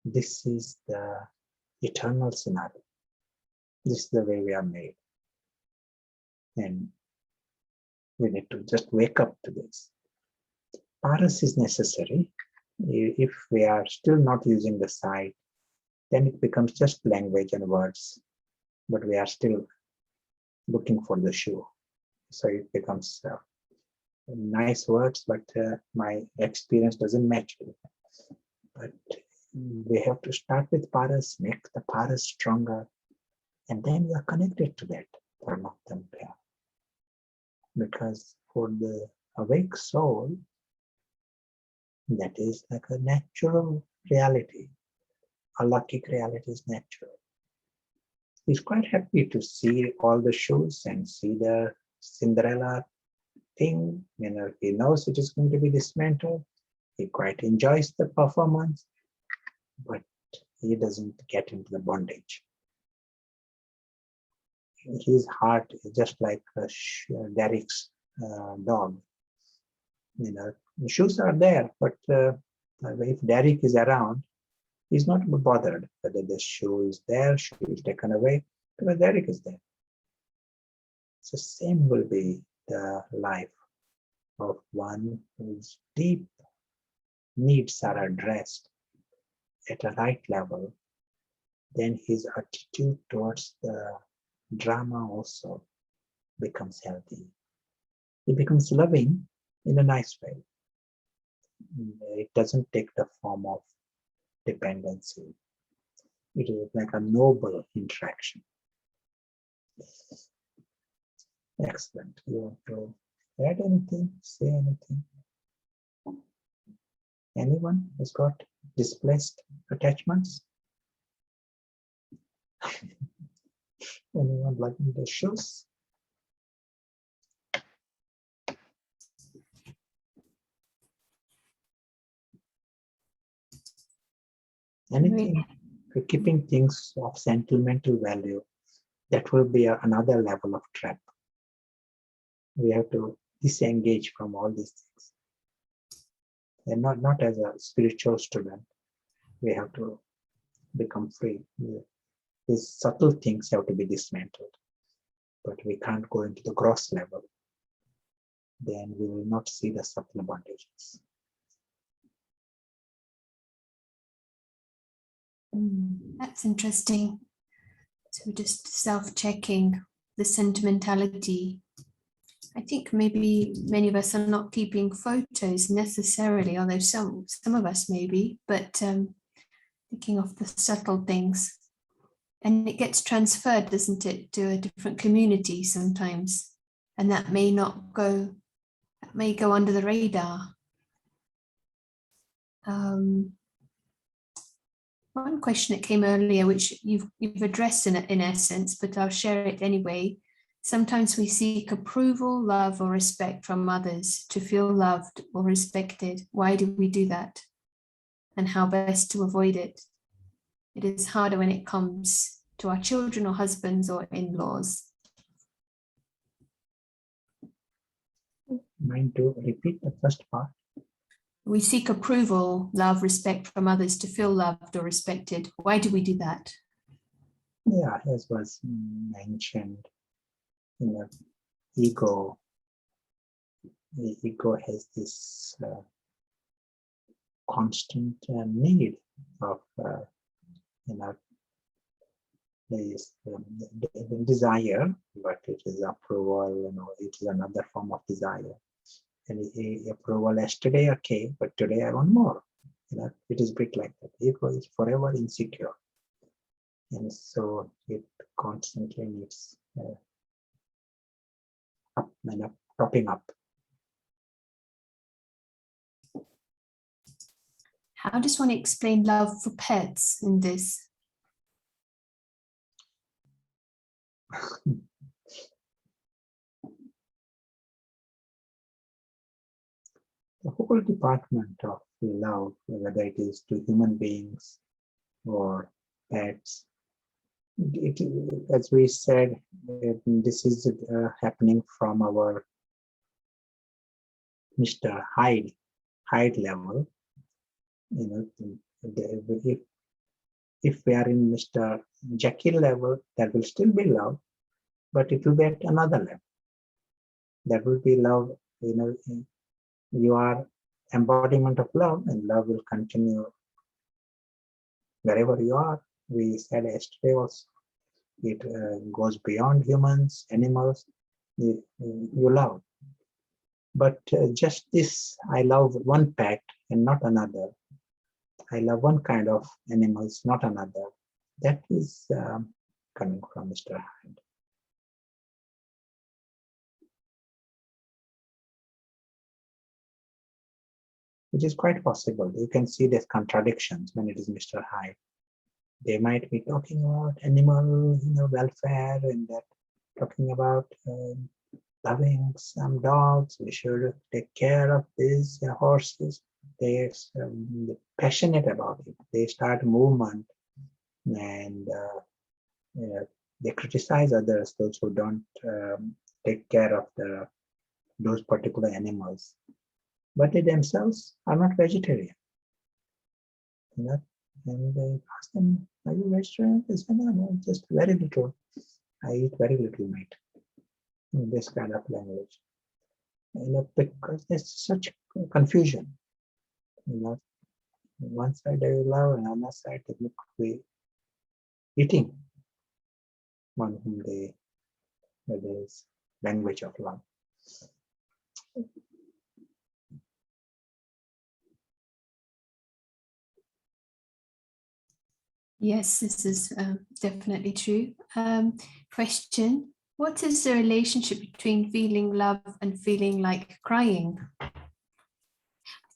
This is the eternal scenario. This is the way we are made. And we need to just wake up to this. Paras is necessary. If we are still not using the sight, then it becomes just language and words, but we are still looking for the shoe. So it becomes nice words, but my experience doesn't match with it. But we have to start with paras, make the paras stronger, and then we are connected to that Parmatm Pyaar. Because for the awake soul, that is like a natural reality. Alokik reality is natural. He's quite happy to see all the shoes and see the Cinderella thing. He knows it is going to be dismantled. He quite enjoys the performance, but he doesn't get into the bondage. His heart is just like Derek's dog. The shoes are there, but if Derek is around, he's not bothered whether the shoe is there, shoe is taken away, because Derek is there. So same will be the life. of one whose deep needs are addressed at a right level, then his attitude towards the drama also becomes healthy. He becomes loving in a nice way. It doesn't take the form of dependency. It is like a noble interaction. Excellent. You want to add anything? Say anything? Anyone has got displaced attachments? Anyone liking the shoes? Anything? Keeping things of sentimental value, that will be another level of trap. We have to disengage from all these things. And not as a spiritual student, we have to become free. These subtle things have to be dismantled, but we can't go into the gross level. Then we will not see the subtle advantages. That's interesting. So just self-checking the sentimentality. I think maybe many of us are not keeping photos necessarily, although some of us maybe, but thinking of the subtle things. And it gets transferred, doesn't it, to a different community sometimes. And that may not go, that may go under the radar. One question that came earlier, which you've addressed in essence, but I'll share it anyway. Sometimes we seek approval, love, or respect from others to feel loved or respected. Why do we do that? And how best to avoid it? It is harder when it comes to our children or husbands or in-laws. Mind to repeat the first part? We seek approval, love, respect from others to feel loved or respected. Why do we do that? Yeah, as was mentioned, ego. The ego has this constant need of, is the desire, but it is approval. It is another form of desire. And approval yesterday, okay, but today I want more. It is a bit like that. Ego is forever insecure, and so it constantly needs up and up, topping up. How does one explain love for pets in this? The whole department of love, whether it is to human beings or pets, as we said, this is happening from our Mr. Hyde level. If we are in Mr. Jekyll level, there will still be love, but it will be at another level. There will be love, you are embodiment of love, and love will continue wherever you are. We said yesterday also, it goes beyond humans, animals, you love. But just this, I love one pet and not another. I love one kind of animals, not another. That is coming from Mr. Hyde. Which is quite possible. You can see there's contradictions when it is Mr. Hyde. They might be talking about animal, welfare, and that talking about loving some dogs. We should take care of these horses. They're passionate about it. They start movement, and they criticize others, those who don't take care of those particular animals. But they themselves are not vegetarian. And they ask them, are you vegetarian? They say, no, just very little. I eat very little meat. In this kind of language. Because there's such confusion. One side I love, and on the other side they look way eating one whom they that is language of love. Yes, this is definitely true. Question: what is the relationship between feeling love and feeling like crying? I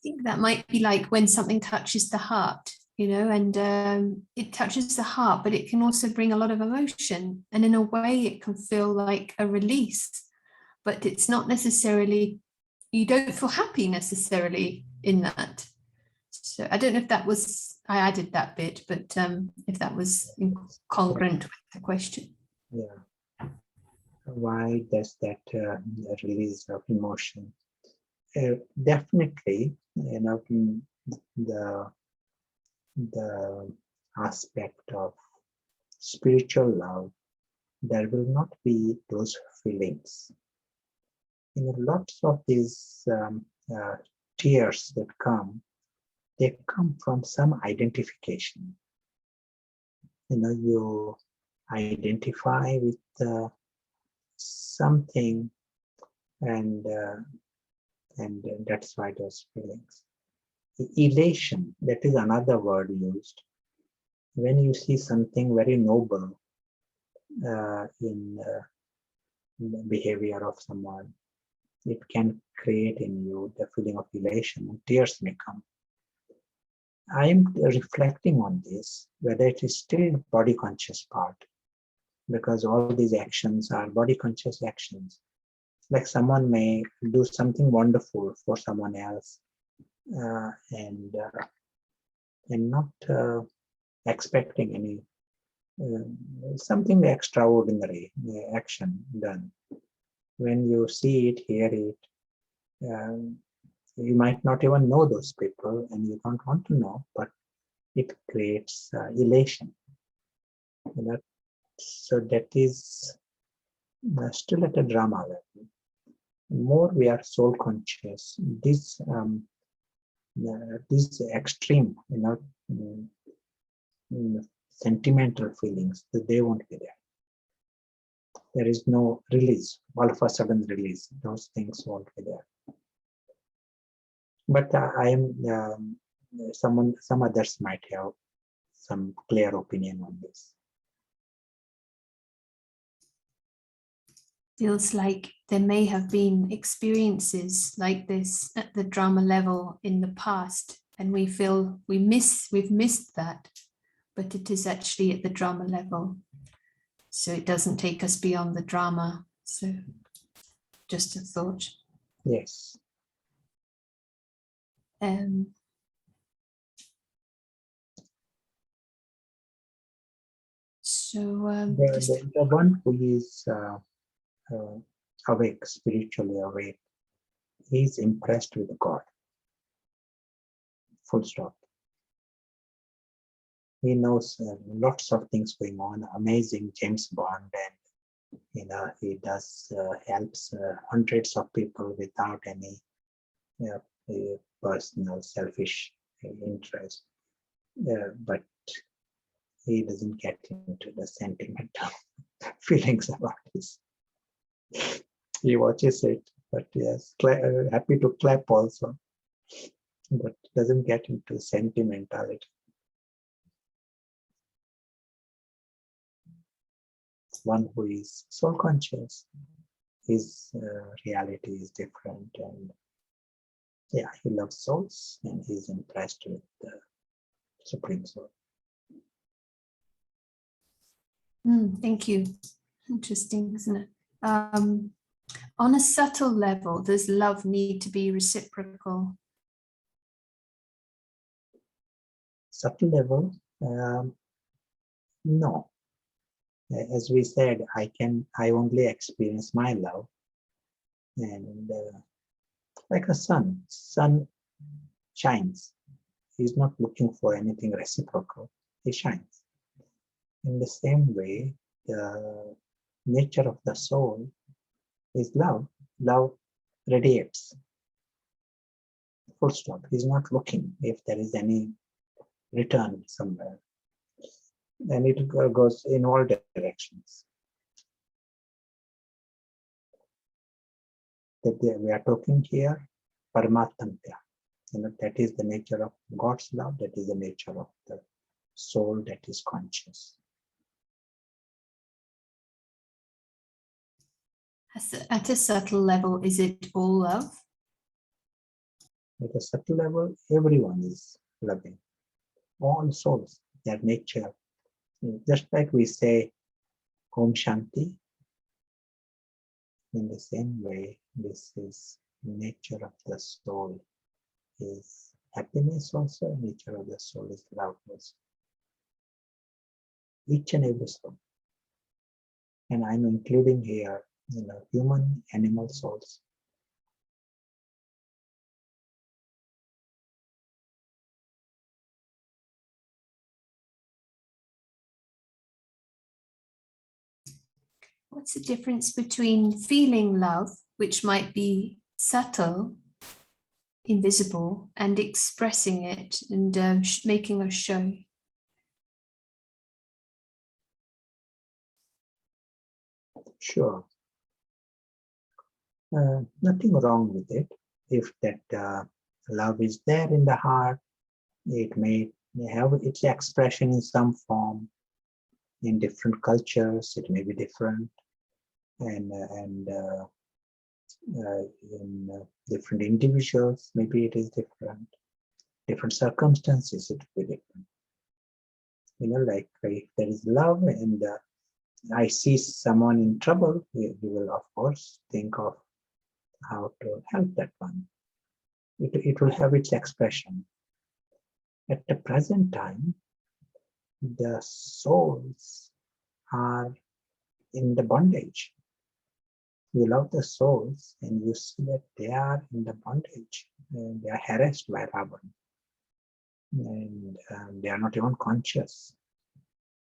think that might be like when something touches the heart, and it touches the heart, but it can also bring a lot of emotion. And in a way, it can feel like a release, but it's not necessarily, you don't feel happy necessarily in that. So I don't know if that was, I added that bit, but if that was congruent with the question. Yeah. Why does that release of emotion? Definitely, the aspect of spiritual love, there will not be those feelings. Lots of these tears that come, they come from some identification. You identify with something, and that's why those feelings. Elation, that is another word used. When you see something very noble in the behavior of someone, it can create in you the feeling of elation, and tears may come. I am reflecting on this, whether it is still body conscious part, because all these actions are body conscious actions. Like someone may do something wonderful for someone else, and not expecting any something extraordinary action done. When you see it, hear it, you might not even know those people, and you don't want to know, but it creates elation. So that is still at a drama level. More we are soul conscious, this extreme, sentimental feelings, that they won't be there. There is no release, all of a sudden release. Those things won't be there. But I am some others might have some clear opinion on this. Feels like there may have been experiences like this at the drama level in the past, and we feel we've missed that, but it is actually at the drama level. So it doesn't take us beyond the drama. So just a thought. Yes. The one who is awake, spiritually awake, he is impressed with God. Full stop. He knows lots of things going on. Amazing James Bond, and he does helps hundreds of people without any personal selfish interest. But he doesn't get into the sentimental feelings about this. He watches it, but yes, happy to clap also, but doesn't get into sentimentality. One who is soul conscious, his reality is different, and yeah, he loves souls, and he's impressed with the Supreme Soul. Thank you. Interesting, isn't it? On a subtle level, does love need to be reciprocal? Subtle level, no. As we said, I only experience my love, and like a sun shines. He's not looking for anything reciprocal. He shines. In the same way, the nature of the soul is love. Love radiates. Full stop. He's not looking if there is any return somewhere. And it goes in all directions. That we are talking here, Parmatm. That is the nature of God's love. That is the nature of the soul that is conscious. At a subtle level, is it all love? At a subtle level, everyone is loving. All souls, their nature. Just like we say Om Shanti, in the same way, this is nature of the soul is happiness also, nature of the soul is love also. Each and every soul. And I'm including here, human, animal souls. What's the difference between feeling love, which might be subtle, invisible, and expressing it and making a show? Sure. Nothing wrong with it. If that love is there in the heart, it may have its expression in some form. In different cultures, it may be different, and in different individuals, maybe it is different. Different circumstances, it will be different. Like if there is love and I see someone in trouble, we will of course think of how to help that one. It will have its expression. At the present time, the souls are in the bondage. You love the souls and you see that they are in the bondage. And they are harassed by Ravan. And they are not even conscious.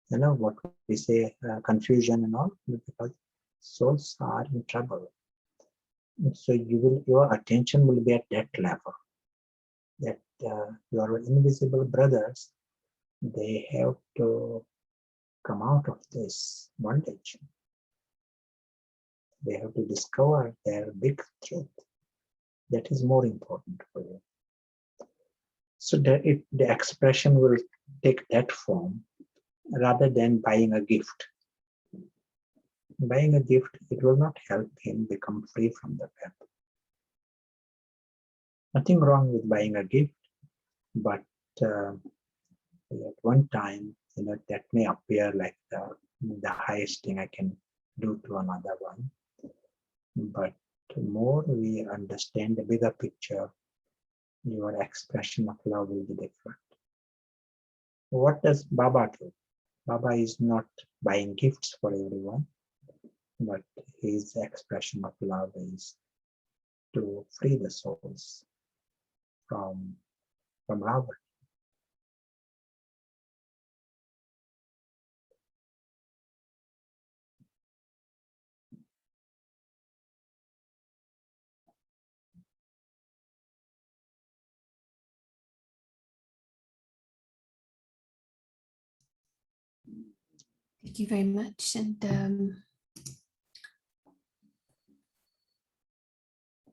What we say, confusion and all, because souls are in trouble. So your attention will be at that level. That your invisible brothers, they have to come out of this bondage. They have to discover their big truth. That is more important for you. So that the expression will take that form rather than buying a gift. Buying a gift, it will not help him become free from the web. Nothing wrong with buying a gift, but at one time, that may appear like the highest thing I can do to another one. But the more we understand the bigger picture, your expression of love will be different. What does Baba do? Baba is not buying gifts for everyone, but his expression of love is to free the souls from Ravan. Thank you very much. And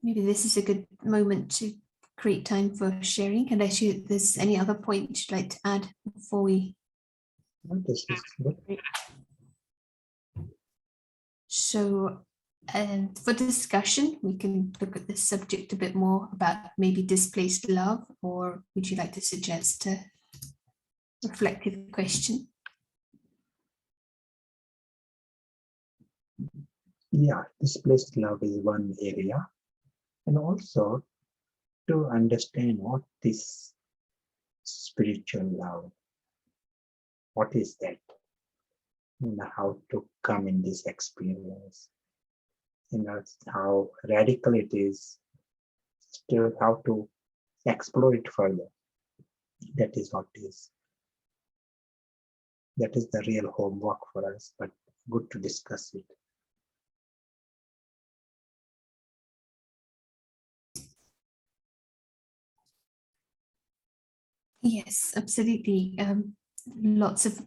maybe this is a good moment to create time for sharing, unless there's any other point you'd like to add before we. This is good. So, and for discussion, we can look at this subject a bit more about maybe displaced love, or would you like to suggest a reflective question? Yeah, displaced love is one area. And also to understand what is spiritual love. What is that? How to come in this experience. How radical it is. Still how to explore it further. That is what is. That is the real homework for us, but good to discuss it. Yes, absolutely. Lots of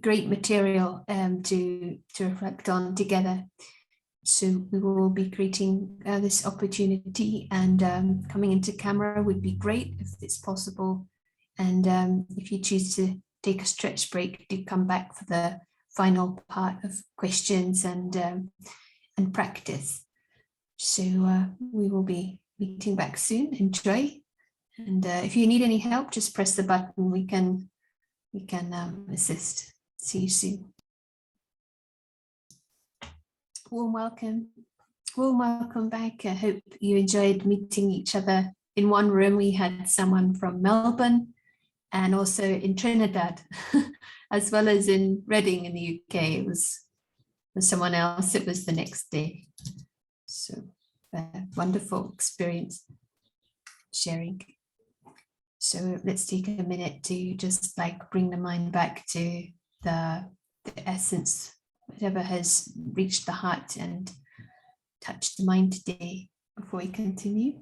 great material to reflect on together. So we will be creating this opportunity, and coming into camera would be great if it's possible. And if you choose to take a stretch break, do come back for the final part of questions and practice. So we will be meeting back soon. Enjoy. And if you need any help, just press the button. We can assist. See you soon. Warm welcome. Warm welcome back. I hope you enjoyed meeting each other. In one room, we had someone from Melbourne and also in Trinidad, as well as in Reading in the UK. It was someone else. It was the next day. So wonderful experience sharing. So let's take a minute to just like bring the mind back to the essence, whatever has reached the heart and touched the mind today before we continue.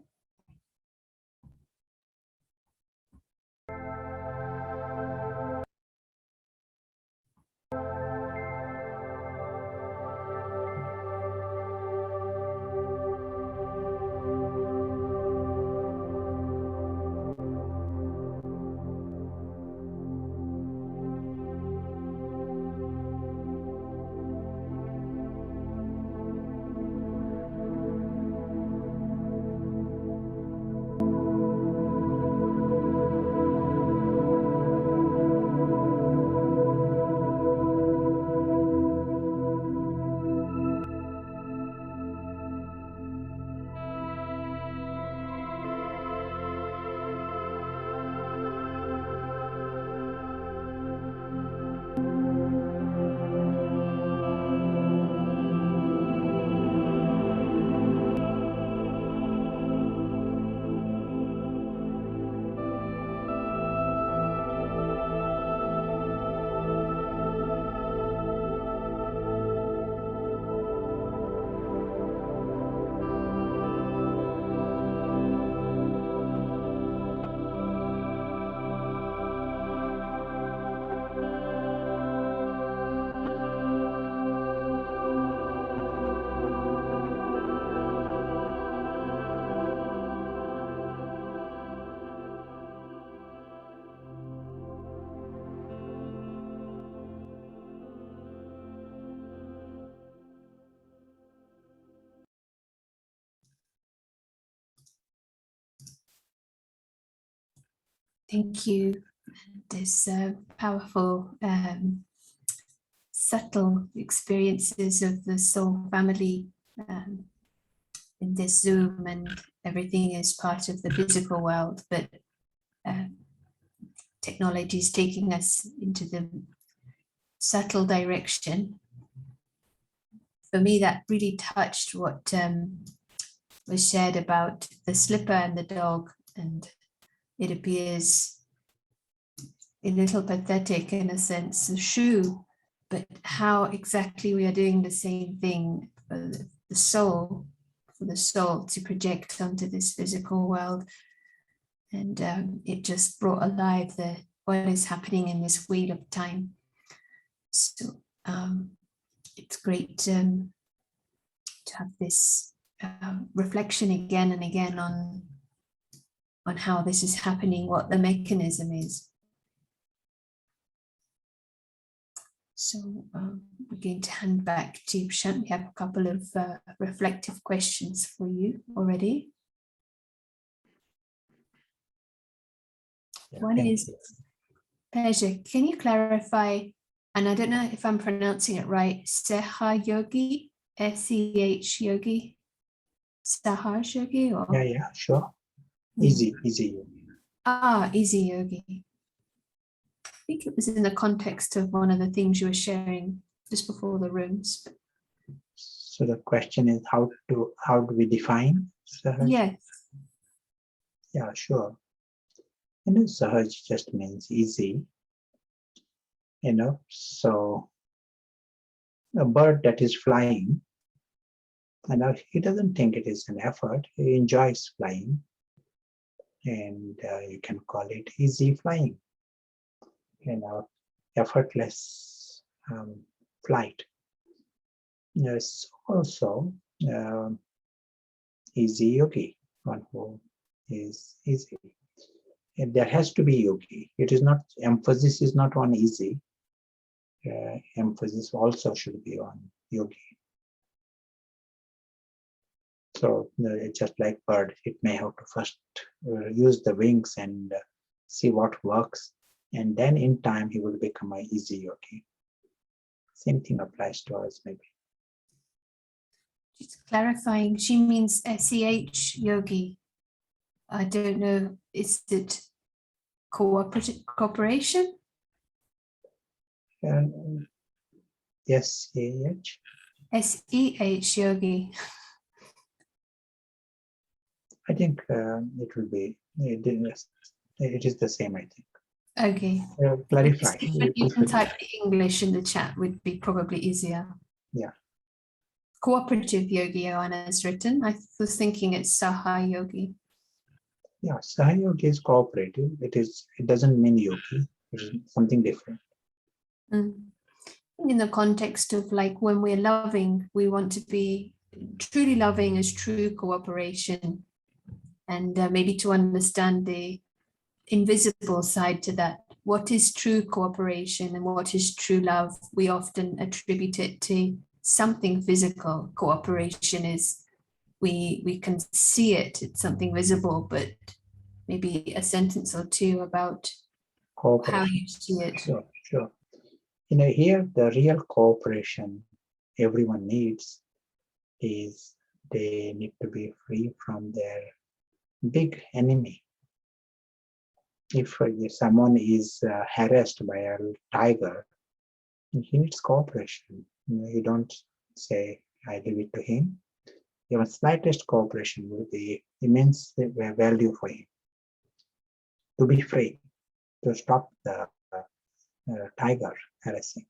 Thank you. This powerful, subtle experiences of the soul family in this Zoom, and everything is part of the physical world, but technology is taking us into the subtle direction. For me, that really touched what was shared about the slipper and the dog, and it appears a little pathetic in a sense, the shoe, but how exactly we are doing the same thing for the soul to project onto this physical world. And it just brought alive what is happening in this wheel of time. So it's great to have this reflection again and again on how this is happening, what the mechanism is. So we're going to hand back to Prashant. We have a couple of reflective questions for you already. One is, pleasure. Can you clarify, and I don't know if I'm pronouncing it right, Seha Yogi, S-E-H Yogi, Sahaj Yogi? Or? Yeah, sure. Easy. Easy Yogi. I think it was in the context of one of the things you were sharing just before the rooms. So the question is, how do we define Sahaj? Yes. Yeah, sure. Sahaj just means easy. So a bird that is flying, he doesn't think it is an effort. He enjoys flying. and you can call it easy flying, effortless flight. There's also easy yogi, one who is easy. And there has to be yogi. It is not, emphasis is not on easy. Emphasis also should be on yogi. So just like bird, it may have to first use the wings and see what works, and then in time he will become an easy yogi. Same thing applies to us, maybe. Just clarifying, she means SEH yogi. I don't know, is it cooperation? Yes, SEH. SEH yogi. I think it will be, it is the same, I think. Okay. Clarify. You can type the English in the chat, would be probably easier. Yeah. Cooperative yogi, Joanna has written. I was thinking it's Saha yogi. Yeah, Saha yogi is cooperative. It doesn't mean yogi. It is something different. In the context of like when we're loving, we want to be truly loving as true cooperation, and maybe to understand the invisible side to that. What is true cooperation and what is true love? We often attribute it to something physical. Cooperation is we can see it, it's something visible, but maybe a sentence or two about how you see it. Sure. Here the real cooperation everyone needs is they need to be free from their big enemy. If someone is harassed by a tiger, he needs cooperation. You don't say, I leave it to him. Even slightest cooperation will be immense value for him. To be free, to stop the tiger harassing.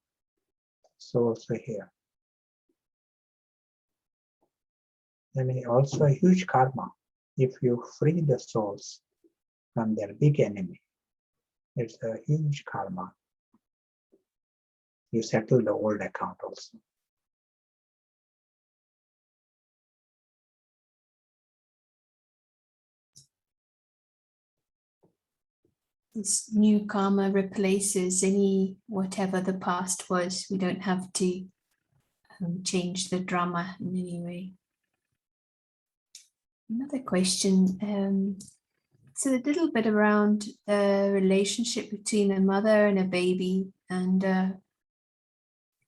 So also here. And also a huge karma. If you free the souls from their big enemy, it's a huge karma. You settle the old account also. This new karma replaces any whatever the past was. We don't have to change the drama in any way. Another question. So a little bit around the relationship between a mother and a baby, and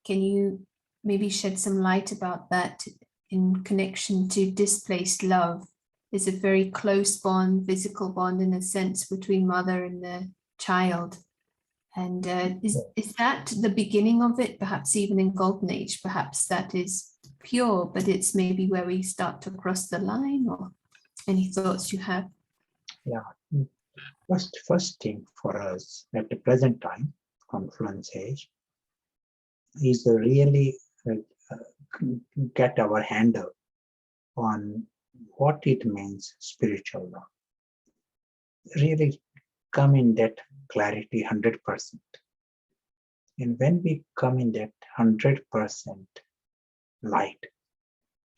can you maybe shed some light about that in connection to displaced love? There's a very close bond, physical bond in a sense between mother and the child. And is that the beginning of it? Perhaps even in Golden Age, perhaps that is pure, but it's maybe where we start to cross the line, or any thoughts you have? Yeah. First thing for us at the present time, confluence age, is really get our handle on what it means spiritual love. Really come in that clarity 100%. And when we come in that 100% light,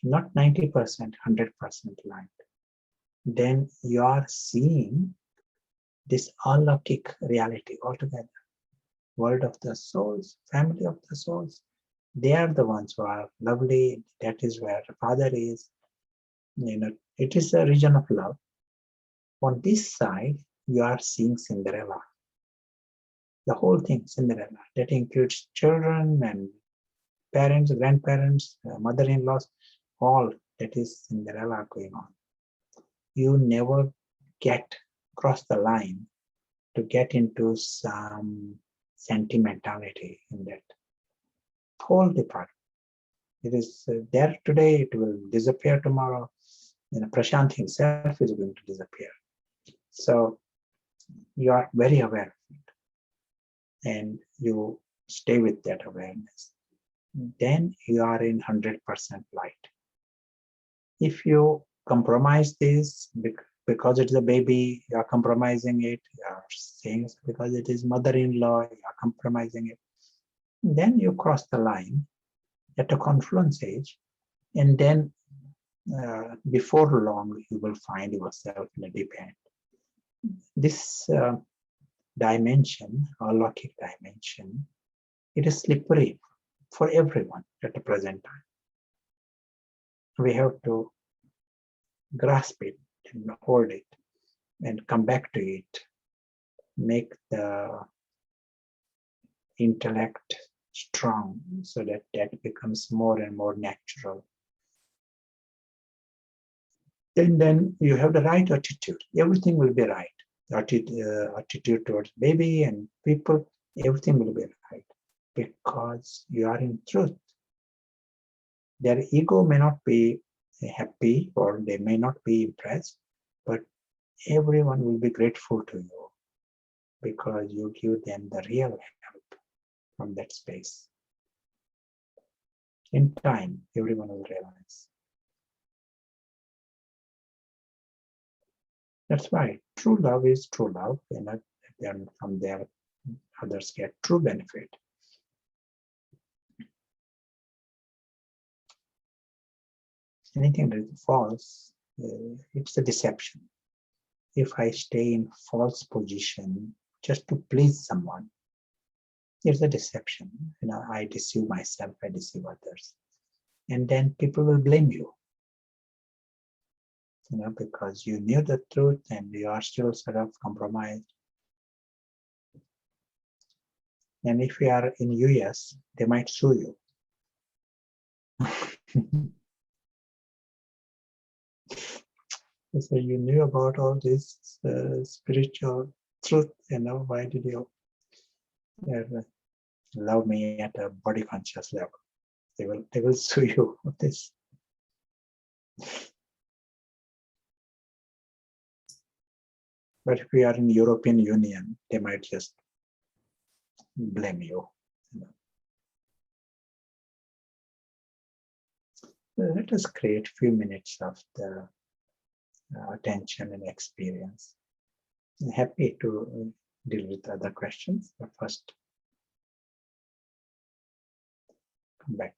not 90%, 100% light, then you are seeing this alaukic reality altogether. World of the souls, family of the souls, they are the ones who are lovely. That is where the Father is. It is a region of love. On this side, you are seeing Cinderella. The whole thing, Cinderella. That includes children and parents, grandparents, mother-in-laws, all that is Cinderella going on. You never cross the line to get into some sentimentality in that whole department. It is there today, it will disappear tomorrow. Prashant himself is going to disappear. So you are very aware of it and you stay with that awareness. Then you are in 100% light. If you compromise this because it's a baby, you are compromising it. You are saying because it is mother-in-law, you are compromising it. Then you cross the line at a confluence age, and then before long, you will find yourself in a deep end. This dimension, or Alokik dimension, it is slippery for everyone at the present time. We have to grasp it and hold it and come back to it, make the intellect strong so that that becomes more and more natural. And then you have the right attitude. Everything will be right. Attitude towards baby and people, everything will be right because you are in truth. Their ego may not be happy or they may not be impressed, but everyone will be grateful to you because you give them the real help from that space. In time, everyone will realize. That's why true love is true love, and then from there, others get true benefit. Anything that is false, it's a deception. If I stay in false position just to please someone, it's a deception. I deceive myself, I deceive others. And then people will blame you. Because you knew the truth and you are still sort of compromised. And if you are in US, they might sue you. So you knew about all this spiritual truth, why did you love me at a body conscious level? They will sue you for this. But if we are in European Union, they might just blame you. Let us create a few minutes of the attention and experience. I'm happy to deal with other questions, but first, come back.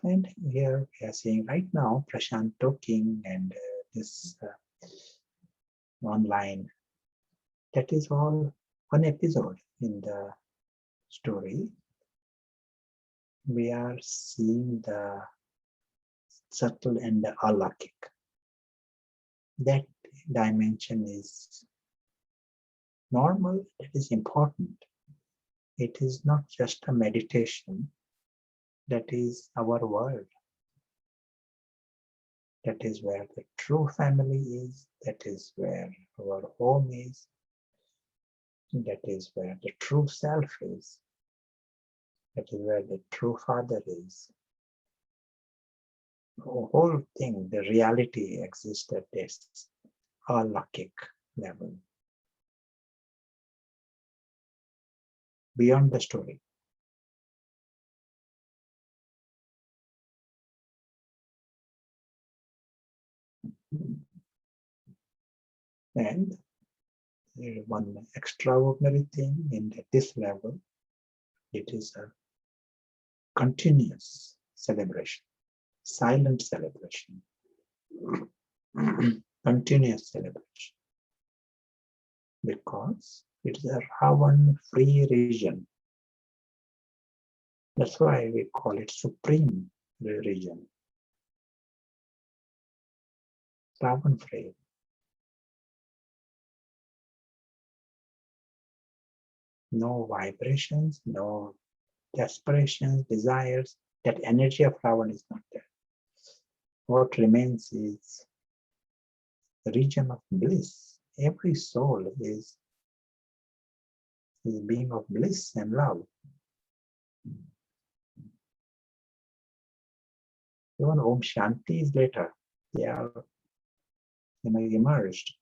And here we are seeing right now Prashant talking and this online. That is all one episode in the story. We are seeing the subtle and the alokik. That dimension is normal, it is important. It is not just a meditation, that is our world. That is where the true family is, that is where our home is, that is where the true self is, that is where the true father is. The whole thing, the reality exists at this alokik level. Beyond the story. And one extraordinary thing in this level, it is a continuous celebration, silent celebration, continuous celebration, because it is a Ravan-free region. That's why we call it supreme region. Ravan-free. No vibrations, no aspirations, desires. That energy of Ravan is not there. What remains is the region of bliss. Every soul is being of bliss and love. Even Om Shanti is later. They are emerged.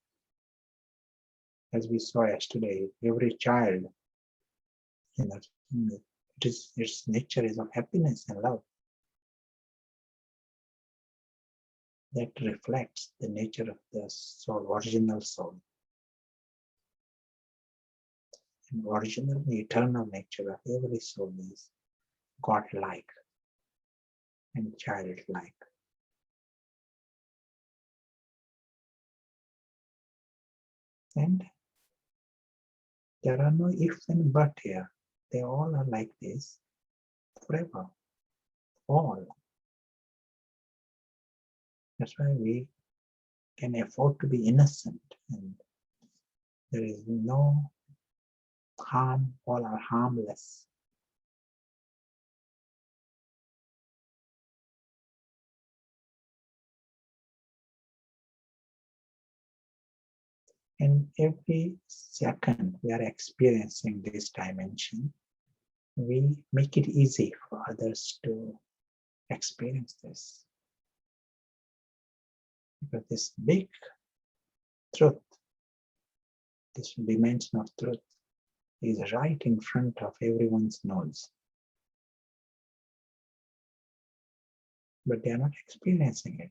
As we saw yesterday, every child, it its nature is of happiness and love. That reflects the nature of the soul, original soul. And original, the eternal nature of every soul is God-like and childlike. And there are no ifs and buts here. They all are like this forever. All. That's why we can afford to be innocent, and there is no harm, all are harmless. And every second we are experiencing this dimension, we make it easy for others to experience this. Because this big truth, this dimension of truth, is right in front of everyone's nose. But they are not experiencing it.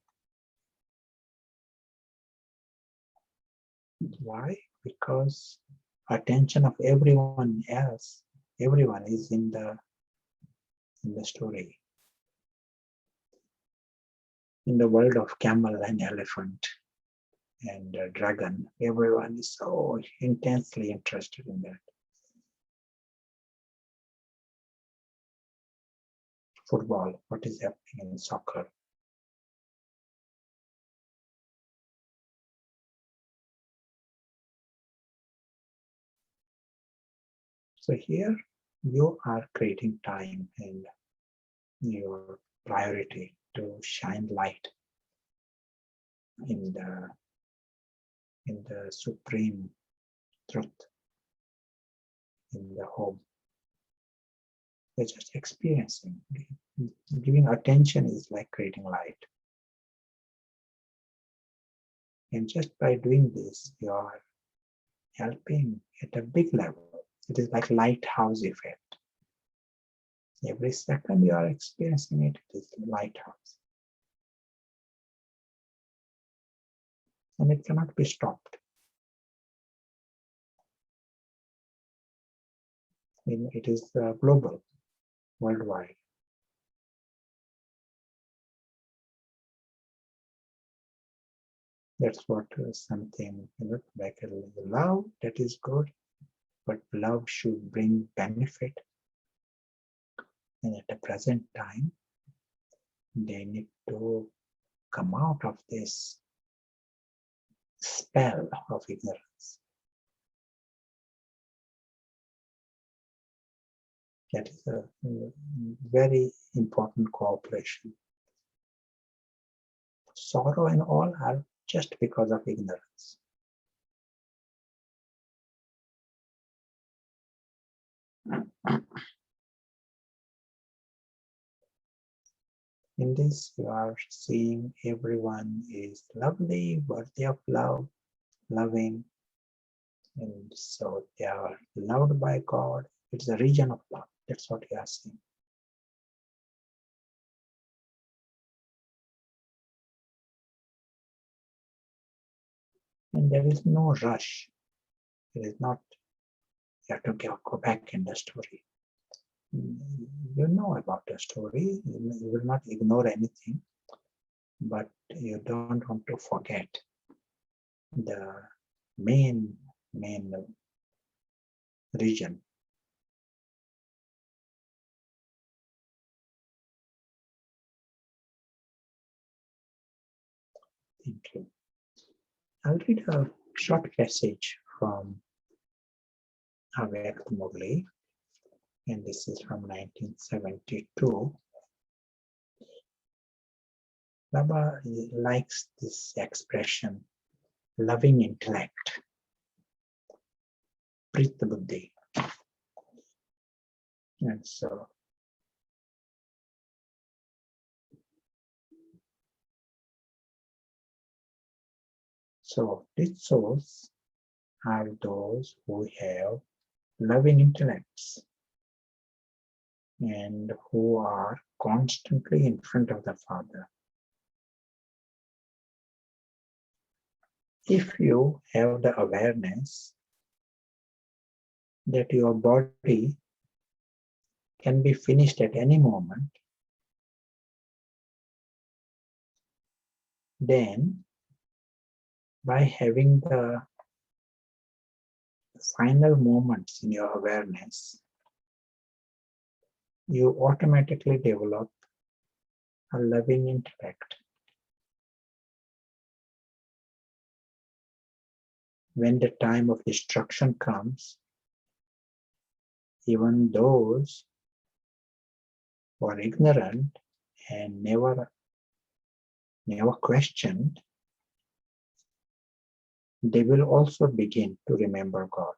Why? Because attention of everyone else, everyone is in the story. In the world of camel and elephant and dragon, everyone is so intensely interested in that. Football, what is happening in soccer? So here you are creating time and your priority to shine light in the supreme truth in the home. You're just experiencing. Giving attention is like creating light. And just by doing this, you are helping at a big level. It is like lighthouse effect. Every second you are experiencing it, it is lighthouse. And it cannot be stopped. It is global, worldwide. That's what something, like love, that is good, but love should bring benefit. And at the present time, they need to come out of this spell of ignorance. That is a very important cooperation. Sorrow and all are just because of ignorance. In this, you are seeing everyone is lovely, worthy of love, loving, and so they are loved by God. It's a region of love. That's what you are seeing. And there is no rush. There is not, you have to go back in the story. You know about the story. You will not ignore anything, but you don't want to forget the main region. Thank you. I'll read a short passage from Avyakt Murli, and this is from 1972. Baba likes this expression, loving intellect, Prita Buddhi. And so these souls are those who have loving intellects. and who are constantly in front of the Father. If you have the awareness that your body can be finished at any moment, then by having the final moments in your awareness, you automatically develop a loving intellect. When the time of destruction comes, even those who are ignorant and never questioned, they will also begin to remember God.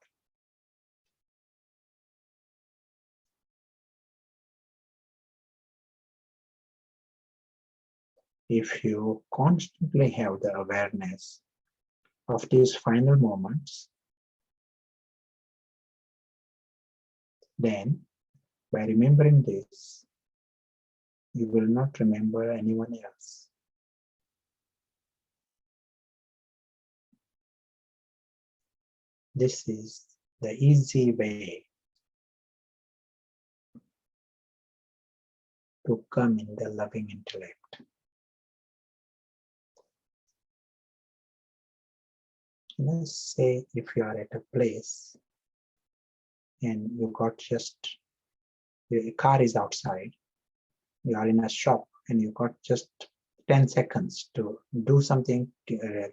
If you constantly have the awareness of these final moments, then by remembering this, you will not remember anyone else. This is the easy way to come in the loving intellect. Let's say if you are at a place and you got just, your car is outside, you are in a shop and you got just 10 seconds to do something,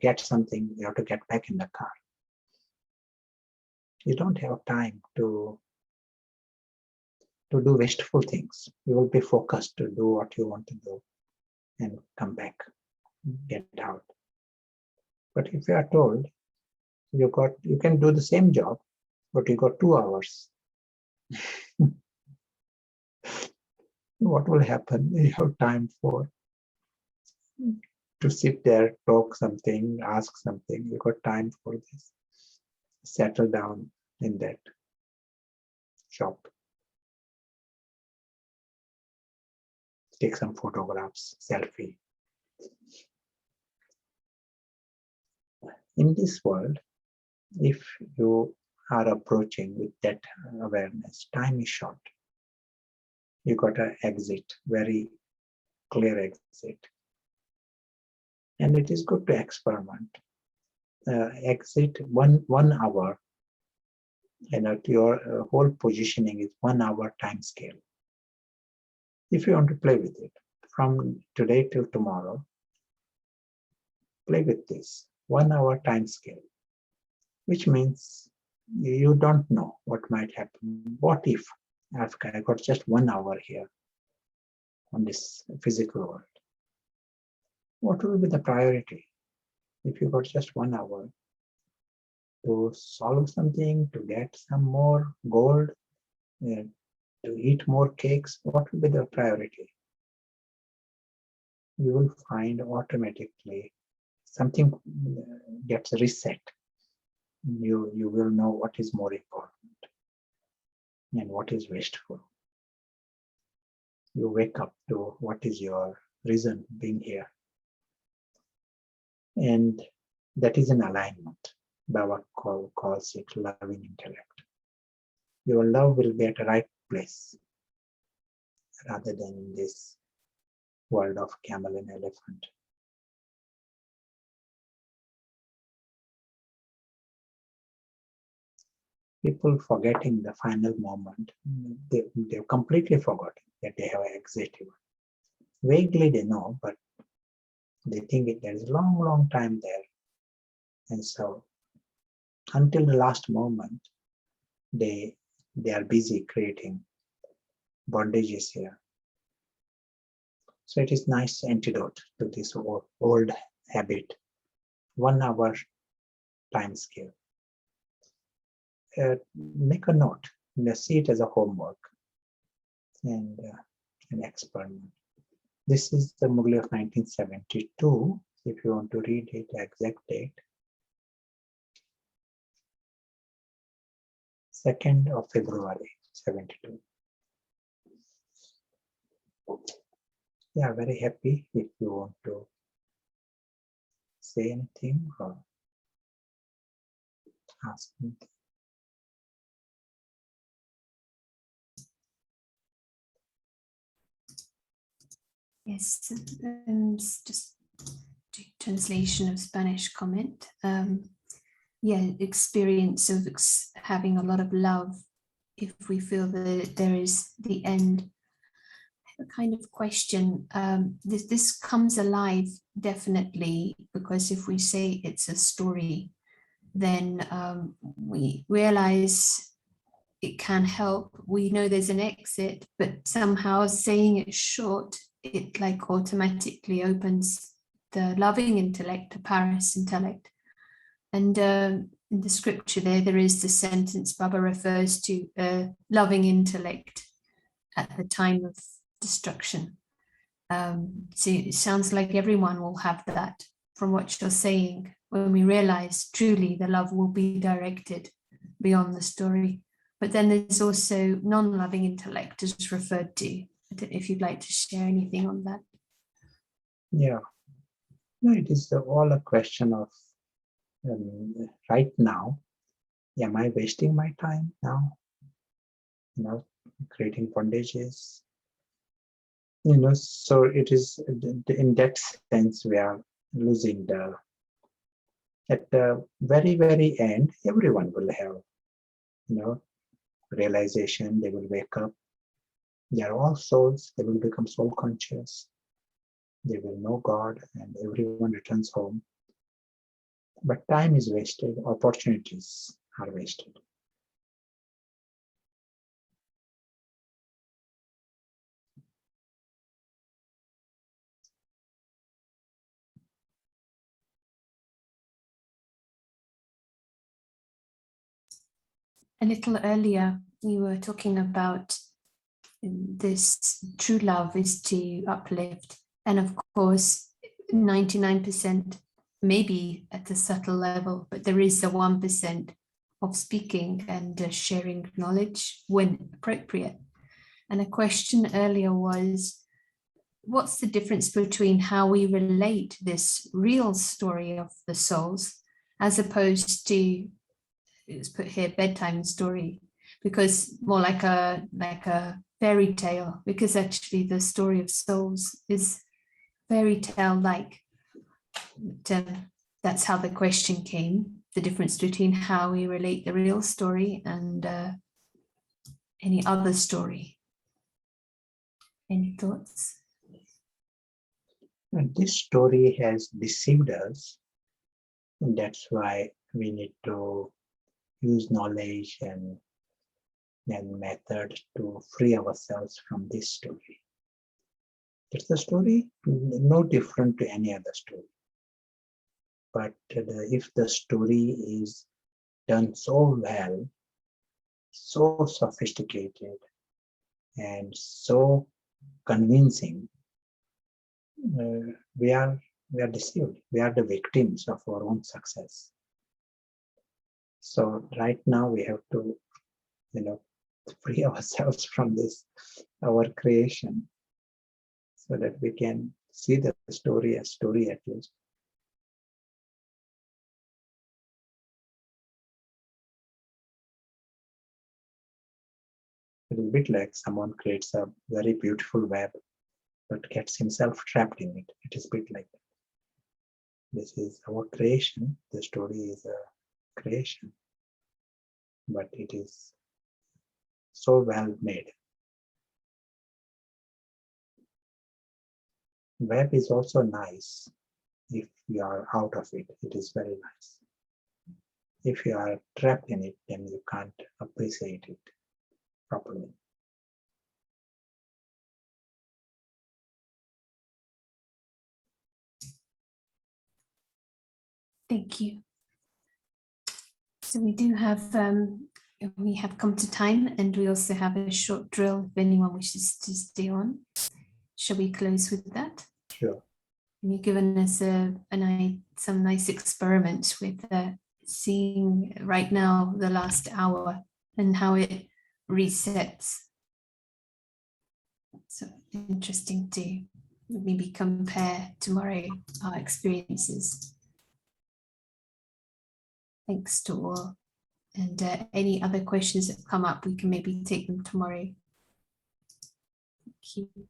get something, you have to get back in the car. You don't have time to do wasteful things. You will be focused to do what you want to do and come back, get out. But if you are told you can do the same job, but you got 2 hours, what will happen? You have time to sit there, talk something, ask something. You got time for this. Settle down in that shop. Take some photographs, selfie. In this world, if you are approaching with that awareness, time is short. You got an exit, very clear exit. And it is good to experiment. Exit 1 hour, and your whole positioning is 1 hour time scale. If you want to play with it, from today till tomorrow, play with this 1 hour time scale, which means you don't know what might happen. What if I got just 1 hour here on this physical world? What will be the priority? If you got just 1 hour to solve something, to get some more gold, to eat more cakes, what will be the priority? You will find automatically something gets reset. You will know what is more important and what is wasteful. You wake up to what is your reason being here. And that is an alignment. Baba calls it loving intellect. Your love will be at the right place rather than in this world of camel and elephant. People forgetting the final moment, they've completely forgotten that they have exited. Vaguely they know, but they think there is a long, long time there. And so until the last moment, they are busy creating bondages here. So it is nice antidote to this old habit, 1 hour time scale. Make a note, see it as a homework and an experiment. This is the Murli of 1972. If you want to read it, the exact date. 2nd of February, 72. Yeah, very happy if you want to say anything or ask me. Yes, just translation of Spanish comment. Yeah, experience of having a lot of love. If we feel that there is the end, a kind of question. This comes alive definitely, because if we say it's a story, then we realize it can help. We know there's an exit, but somehow saying it short, it like automatically opens the loving intellect, the paras intellect. And in the scripture there is the sentence Baba refers to loving intellect at the time of destruction. So it sounds like everyone will have that from what you're saying, when we realize truly the love will be directed beyond the story. But then there's also non-loving intellect is referred to. I don't know if you'd like to share anything on that. Yeah, no, it is all a question of right now. Am I wasting my time now? Creating bondages. So it is in that sense we are losing the. At the very, very end, everyone will have, realization. They will wake up. They are all souls. They will become soul conscious. They will know God, and everyone returns home. But time is wasted. Opportunities are wasted. A little earlier, you were talking about this true love is to uplift. And of course, 99% maybe at a subtle level, but there is a 1% of speaking and sharing knowledge when appropriate. And a question earlier was, what's the difference between how we relate this real story of the souls as opposed to, it's put here, bedtime story, because more like a fairy tale, because actually the story of souls is fairy tale like. That's how the question came, the difference between how we relate the real story and any other story. Any thoughts? And this story has deceived us, and that's why we need to use knowledge and method to free ourselves from this story. It's a story no different to any other story. But if the story is done so well, so sophisticated, and so convincing, we are deceived. We are the victims of our own success. So right now we have to, free ourselves from this, our creation, so that we can see the story as story at least. It's a bit like someone creates a very beautiful web, but gets himself trapped in it. It is a bit like that. This is our creation. The story is a creation, but it is so well made. Web is also nice. If you are out of it, it is very nice. If you are trapped in it, then you can't appreciate it properly. Thank you. So we do have, we have come to time, and we also have a short drill if anyone wishes to stay on. Shall we close with that? Sure. And you've given us some nice experiments with seeing right now the last hour and how it resets. So interesting to maybe compare tomorrow our experiences. Thanks to all. And any other questions that come up, we can maybe take them tomorrow. Thank you.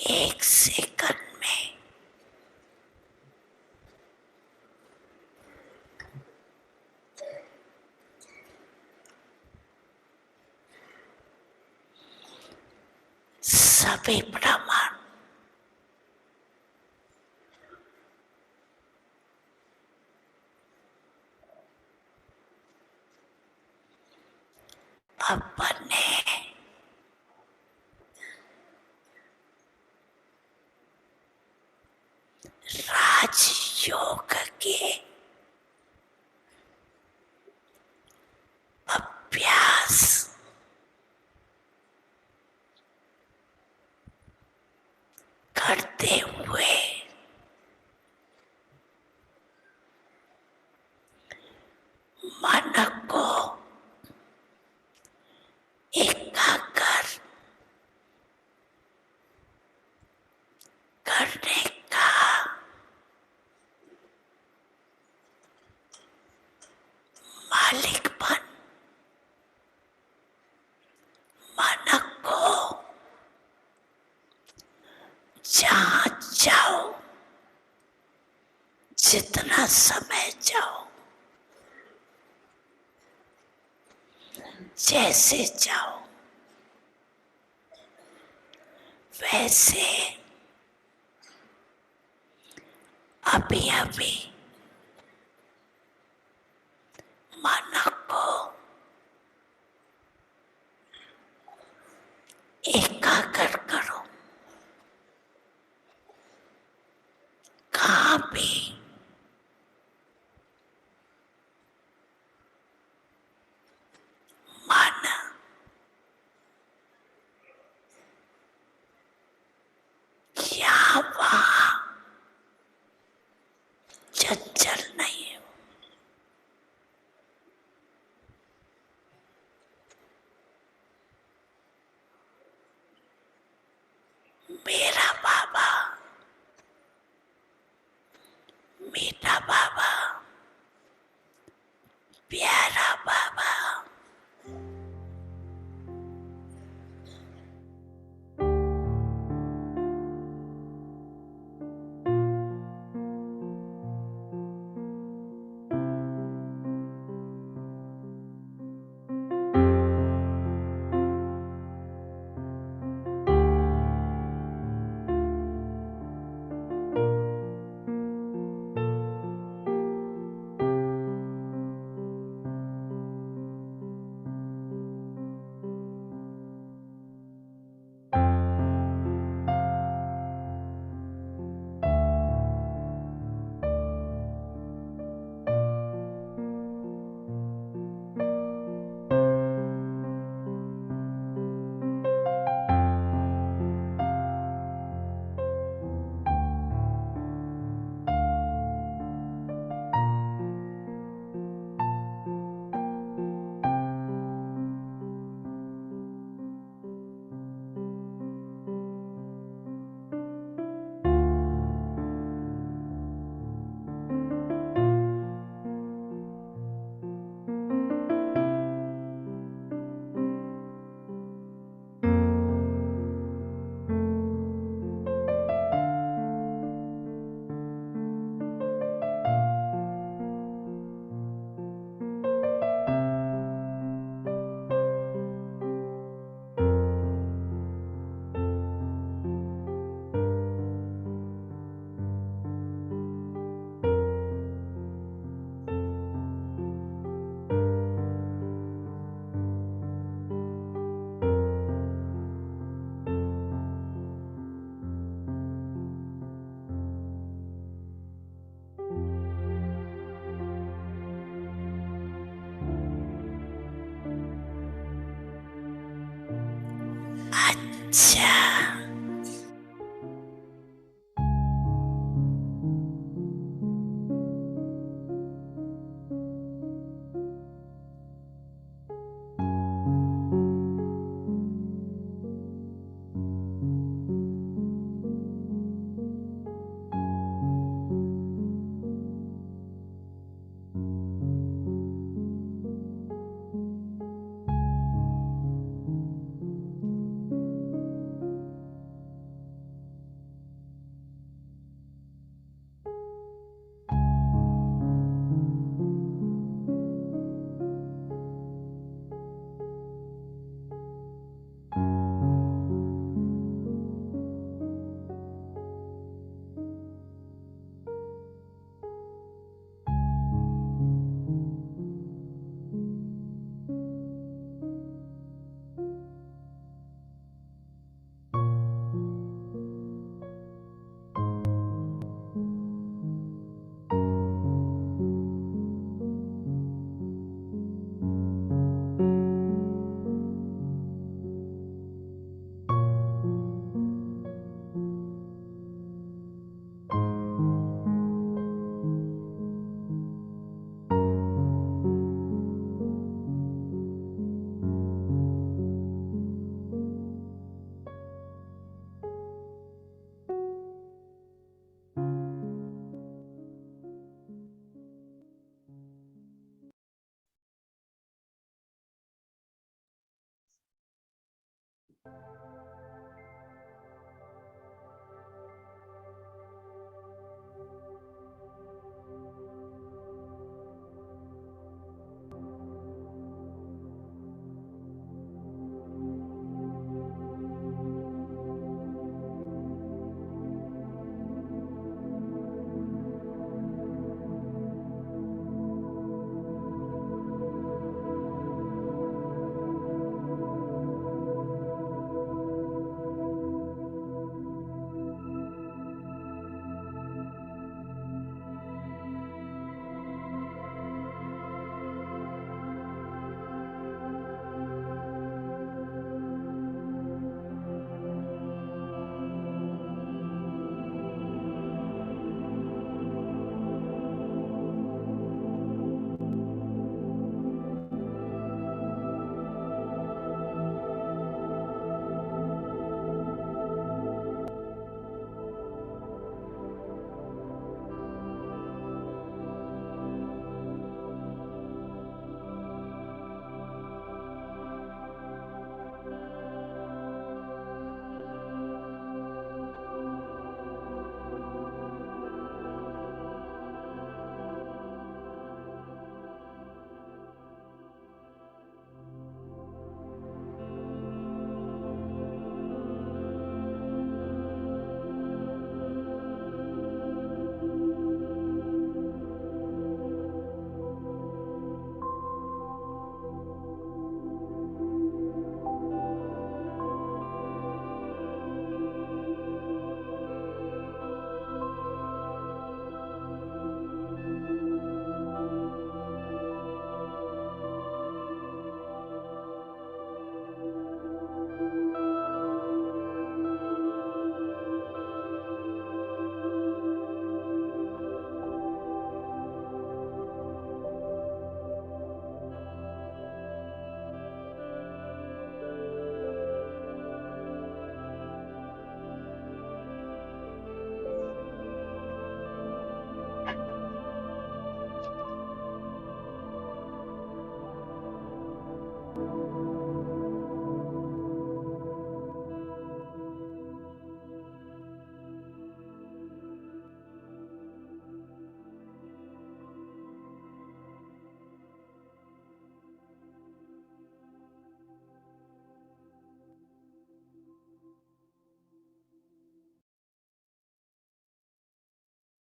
एक second में सभी प्रमाण अपने राजयोग के अभ्यास करते हुए मन को एकाग्र करने का मालिकपन मन को जहाँ जाओ जितना समय जाओ जैसे जाओ वैसे अभी अभी मन को एकाग्र करो। कहाँ भी मन यहाँ वहाँ चंचल नहीं है। मेरा बाबा मीठा बाबा प्यारा बाबा अच्छा